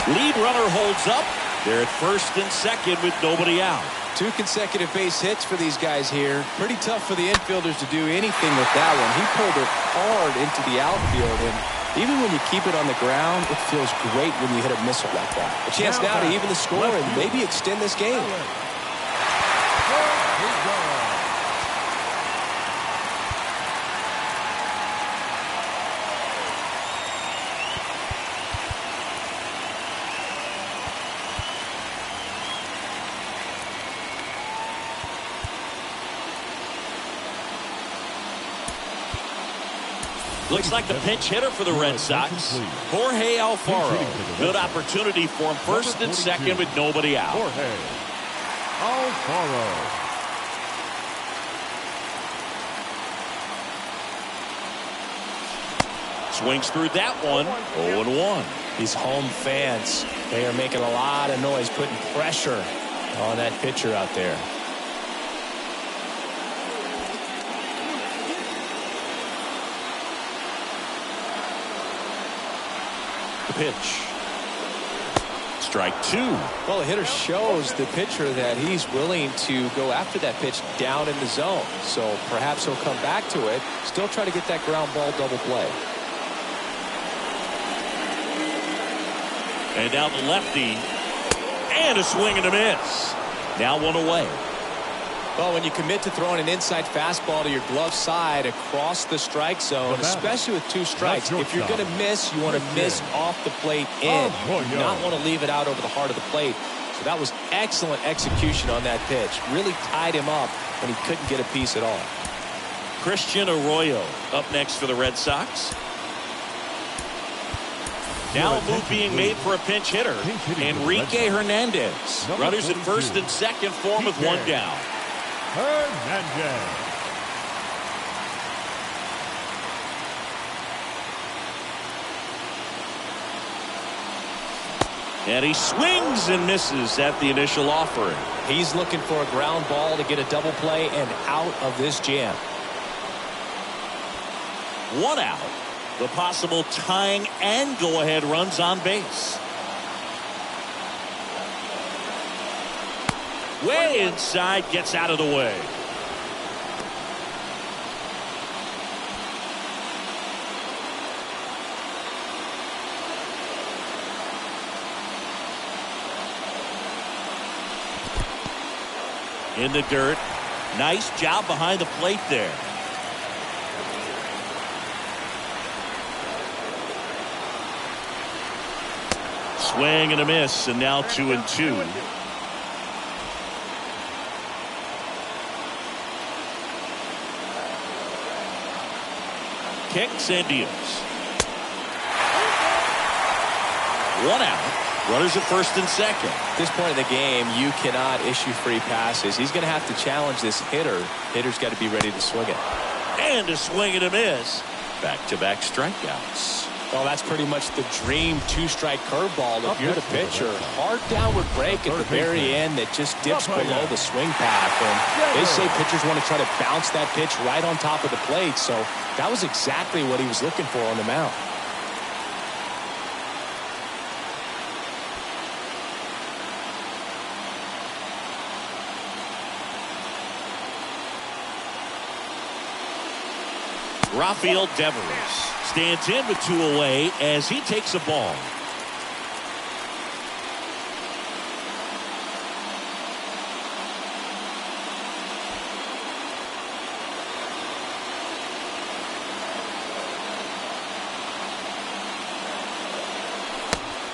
S1: Lead runner holds up. They're at first and second with nobody out.
S4: 2 consecutive base hits for these guys here. Pretty tough for the infielders to do anything with that one. He pulled it hard into the outfield, and even when you keep it on the ground, it feels great when you hit a missile like that. A chance now to even the score and maybe extend this game.
S1: Looks like the pinch hitter for the Red Sox, Jorge Alfaro. Good opportunity for him first and second with nobody out.
S3: Jorge Alfaro.
S1: Swings through that one. 0-1.
S4: These home fans, they are making a lot of noise, putting pressure on that pitcher out there.
S1: Pitch. Strike 2.
S4: Well, the hitter shows the pitcher that he's willing to go after that pitch down in the zone. So perhaps he'll come back to it. Still try to get that ground ball double play.
S1: And down the lefty. And a swing and a miss. Now one away.
S4: Well, when you commit to throwing an inside fastball to your glove side across the strike zone, especially with 2 strikes, if you're going to miss, you want to miss off the plate in. You do not want to leave it out over the heart of the plate. So that was excellent execution on that pitch. Really tied him up when he couldn't get a piece at all.
S1: Christian Arroyo up next for the Red Sox. Now a move being made for a pinch hitter. Enrique Hernandez. Runners at first and second for him with 1 down.
S3: Hernandez.
S1: And he swings and misses at the initial offering.
S4: He's looking for a ground ball to get a double play and out of this jam.
S1: 1 out. The possible tying and go-ahead runs on base. Way inside, gets out of the way. In the dirt. Nice job behind the plate there. Swing and a miss, and now 2-2. Kicks and deals. 1 out. Runners at first and second.
S4: At this point in the game, you cannot issue free passes. He's going to have to challenge this hitter. Hitter's got to be ready to swing it.
S1: And a swing and a miss. Back-to-back strikeouts.
S4: Well, that's pretty much the dream 2-strike curveball if you're the pitcher. Hard downward break at the very end that just dips below the swing path. And they say pitchers want to try to bounce that pitch right on top of the plate. So that was exactly what he was looking for on the mound.
S1: Rafael Devers stands in with 2 away as he takes a ball.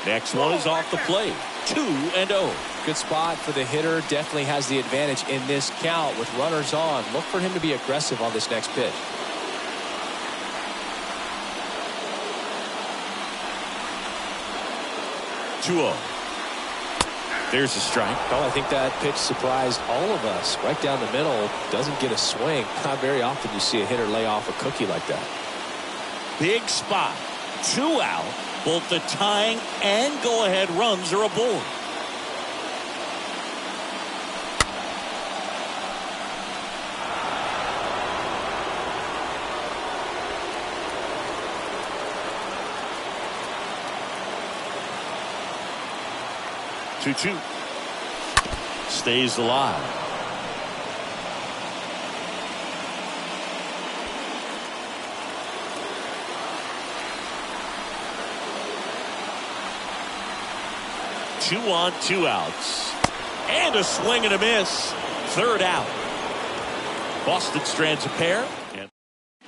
S1: Next one is off the plate. 2-0.
S4: Good spot for the hitter. Definitely has the advantage in this count with runners on. Look for him to be aggressive on this next pitch.
S1: 2-0. There's a strike.
S4: Well, I think that pitch surprised all of us. Right down the middle, doesn't get a swing. Not very often you see a hitter lay off a cookie like that.
S1: Big spot. 2 out. Both the tying and go-ahead runs are aboard. Two. Stays alive. Two on, 2 outs. And a swing and a miss. 3rd out. Boston strands a pair.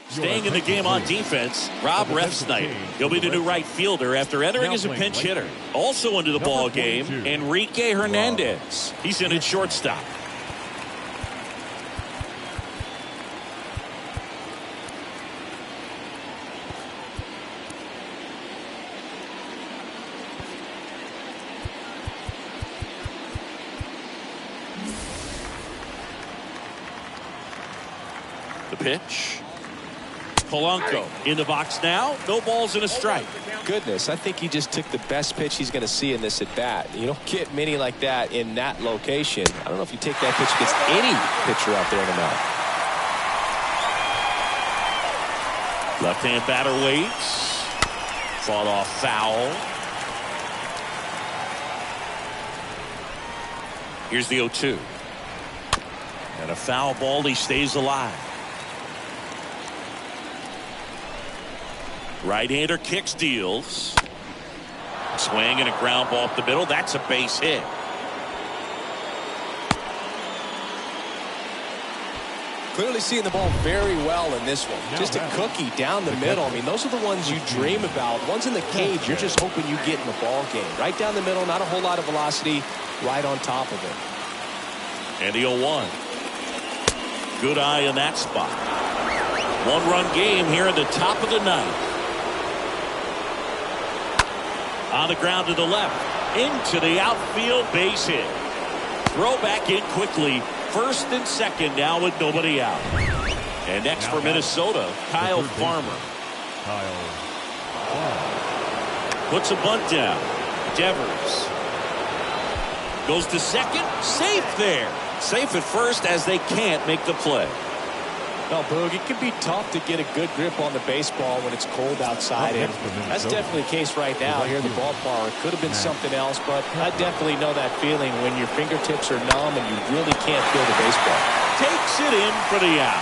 S1: Staying in the game on defense, Rob Refsnyder. He'll be the new right fielder after entering as a pinch hitter. Also into the ball game, Enrique Hernandez. He's in at shortstop. The pitch. Polanco in the box now. No balls and a strike.
S4: Goodness, I think he just took the best pitch he's going to see in this at bat. You don't get many like that in that location. I don't know if you take that pitch against any pitcher out there in the mound.
S1: Left-hand batter waits. Fought off foul. Here's the 0-2. And a foul ball. He stays alive. Right-hander kicks, deals. Swing and a ground ball up the middle. That's a base hit.
S4: Clearly seeing the ball very well in this one. Just a cookie down the middle. I mean, those are the ones you dream about. Ones in the cage, you're just hoping you get in the ball game. Right down the middle, not a whole lot of velocity, right on top of it.
S1: And the 0-1. Good eye in that spot. 1-run game here in the top of the 9th. On the ground to the left. Into the outfield, base hit. Throw back in quickly. 1st and 2nd now with nobody out. And next for Minnesota, Kyle Farmer. Puts a bunt down. Devers goes to 2nd. Safe there. Safe at 1st as they can't make the play.
S4: No, Boog, it can be tough to get a good grip on the baseball when it's cold outside. And that's definitely the case right now here in the ballpark. It could have been something else, but I definitely know that feeling when your fingertips are numb and you really can't feel the baseball.
S1: Takes it in for the out.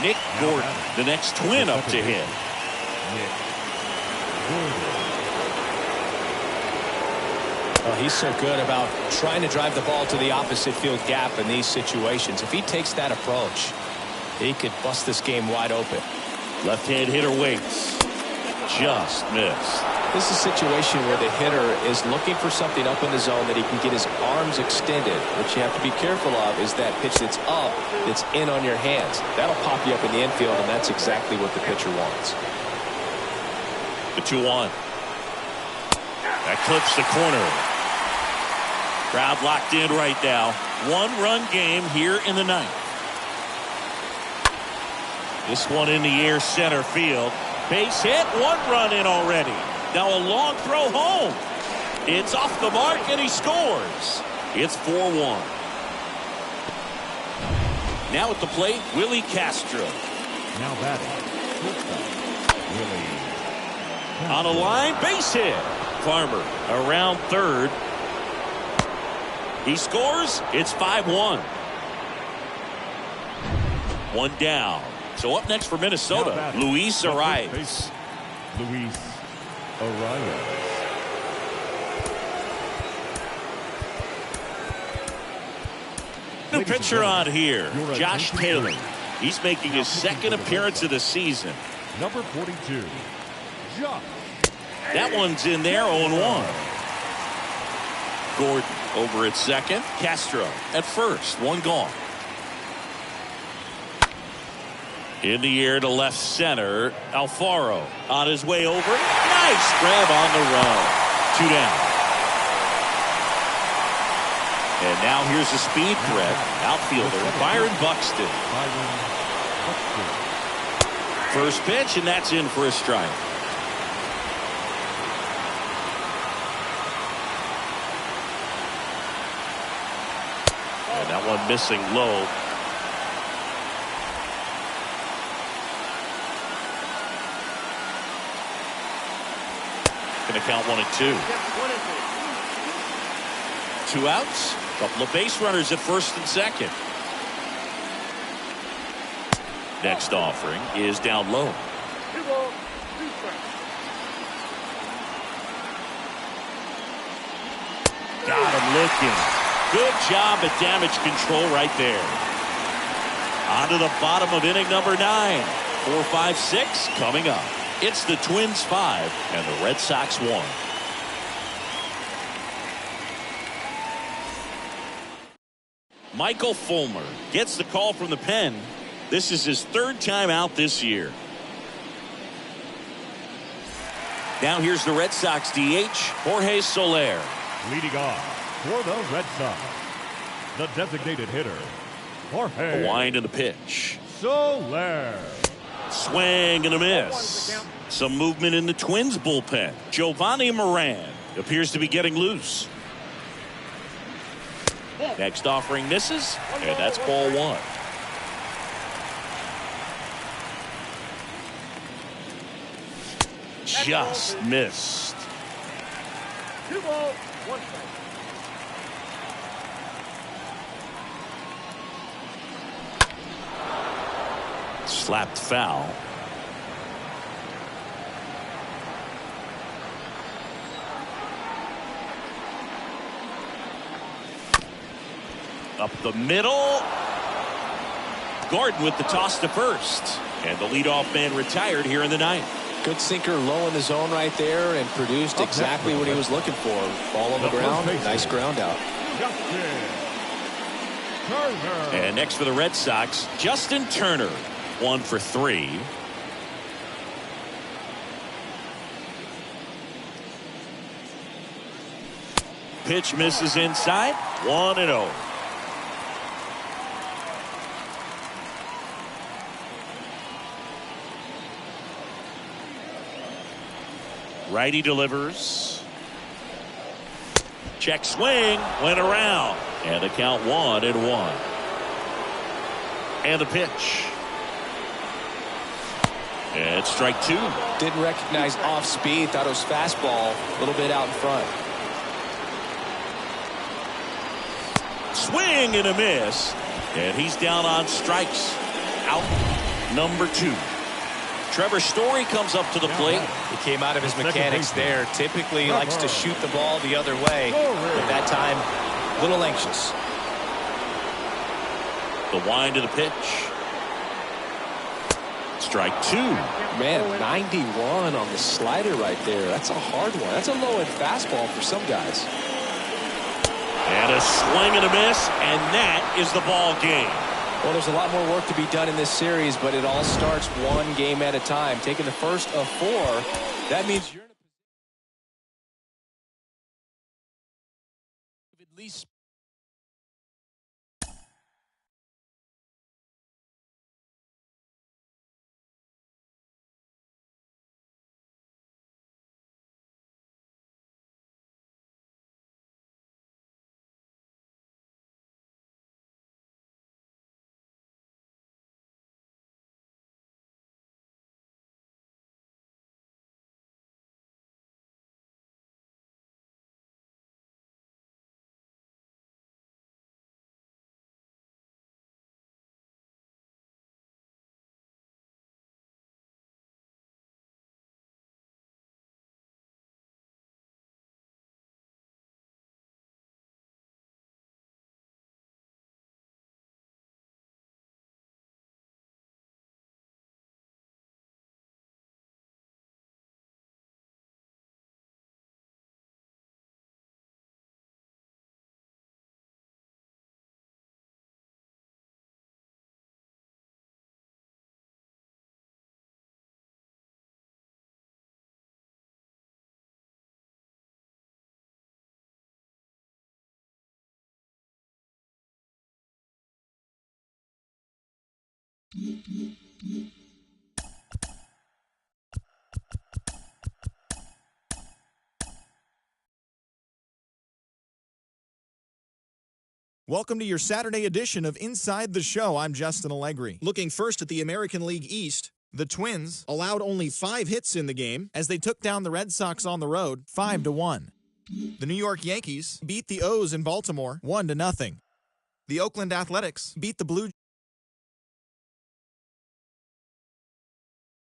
S1: Nick Gordon, the next Twin up to hit.
S4: Oh, he's so good about trying to drive the ball to the opposite field gap in these situations. If he takes that approach, he could bust this game wide open.
S1: Left-hand hitter waits. Just missed.
S4: This is a situation where the hitter is looking for something up in the zone that he can get his arms extended. What you have to be careful of is that pitch that's up, that's in on your hands. That'll pop you up in the infield, and that's exactly what the pitcher wants.
S1: The 2-1. That clips the corner. Crowd locked in right now. 1-run game here in the 9th. This one in the air, center field. Base hit, 1 run in already. Now a long throw home. It's off the mark and he scores. It's 4-1. Now at the plate, Willie Castro.
S3: Now batting. Willie.
S1: On a line, base hit. Farmer around 3rd. He scores. It's 5-1. 1 down. So up next for Minnesota, Luis Arias.
S3: Luis Arias.
S1: New pitcher on here, Josh Taylor. He's making his 2nd appearance of the season.
S3: Number 42. Josh.
S1: That one's in there, 0-1. Gordon over at second. Castro at first. One gone. In the air to left center. Alfaro on his way over. Nice grab on the run. 2 down. And now here's a speed threat. Outfielder Byron Buxton. First pitch, and that's in for a strike. And that one missing low. Going to count 1-2. 2 outs. Couple of base runners at first and second. Next offering is down low.
S5: 2 balls, 2 strikes.
S1: Got him looking. Good job at damage control right there. On to the bottom of inning number 9. 4, 5, 6 coming up. It's the Twins 5 and the Red Sox 1. Michael Fulmer gets the call from the pen. This is his 3rd time out this year. Now here's the Red Sox DH, Jorge Soler.
S3: Leading off for the Red Sox, the designated hitter, Jorge
S1: A wind in the pitch.
S3: Soler.
S1: Swing and a miss. Some movement in the Twins bullpen. Giovanni Moran appears to be getting loose. Next offering misses, and that's ball 1. Just missed.
S5: 2 balls, 1 strike.
S1: Slapped foul. Up the middle. Gordon with the toss to first. And the leadoff man retired here in the 9th.
S4: Good sinker low in the zone right there and produced exactly what he was looking for. Ball on the ground. Nice ground out.
S3: Justin Turner.
S1: And next for the Red Sox, Justin Turner. 1 for 3. Pitch misses inside. 1-0. Righty delivers. Check swing. Went around. And the count 1-1. And the pitch. And strike 2.
S4: Didn't recognize off speed. Thought it was fastball. A little bit out in front.
S1: Swing and a miss. And he's down on strikes. Out number 2. Trevor Story comes up to the plate.
S4: He came out of his mechanics there. Typically likes to shoot the ball the other way. But that time, a little anxious.
S1: The wind of the pitch. Strike 2.
S4: Man, 91 on the slider right there. That's a hard one. That's a low-end fastball for some guys.
S1: And a swing and a miss, and that is the ball game.
S4: Well, there's a lot more work to be done in this series, but it all starts one game at a time. Taking the first of 4, that means you're in a position at least
S6: Welcome to your Saturday edition of Inside the Show. I'm Justin Allegri. Looking first at the American League East, the Twins allowed only 5 hits in the game as they took down the Red Sox on the road 5-1. The New York Yankees beat the O's in Baltimore 1-0. The Oakland Athletics beat the Blue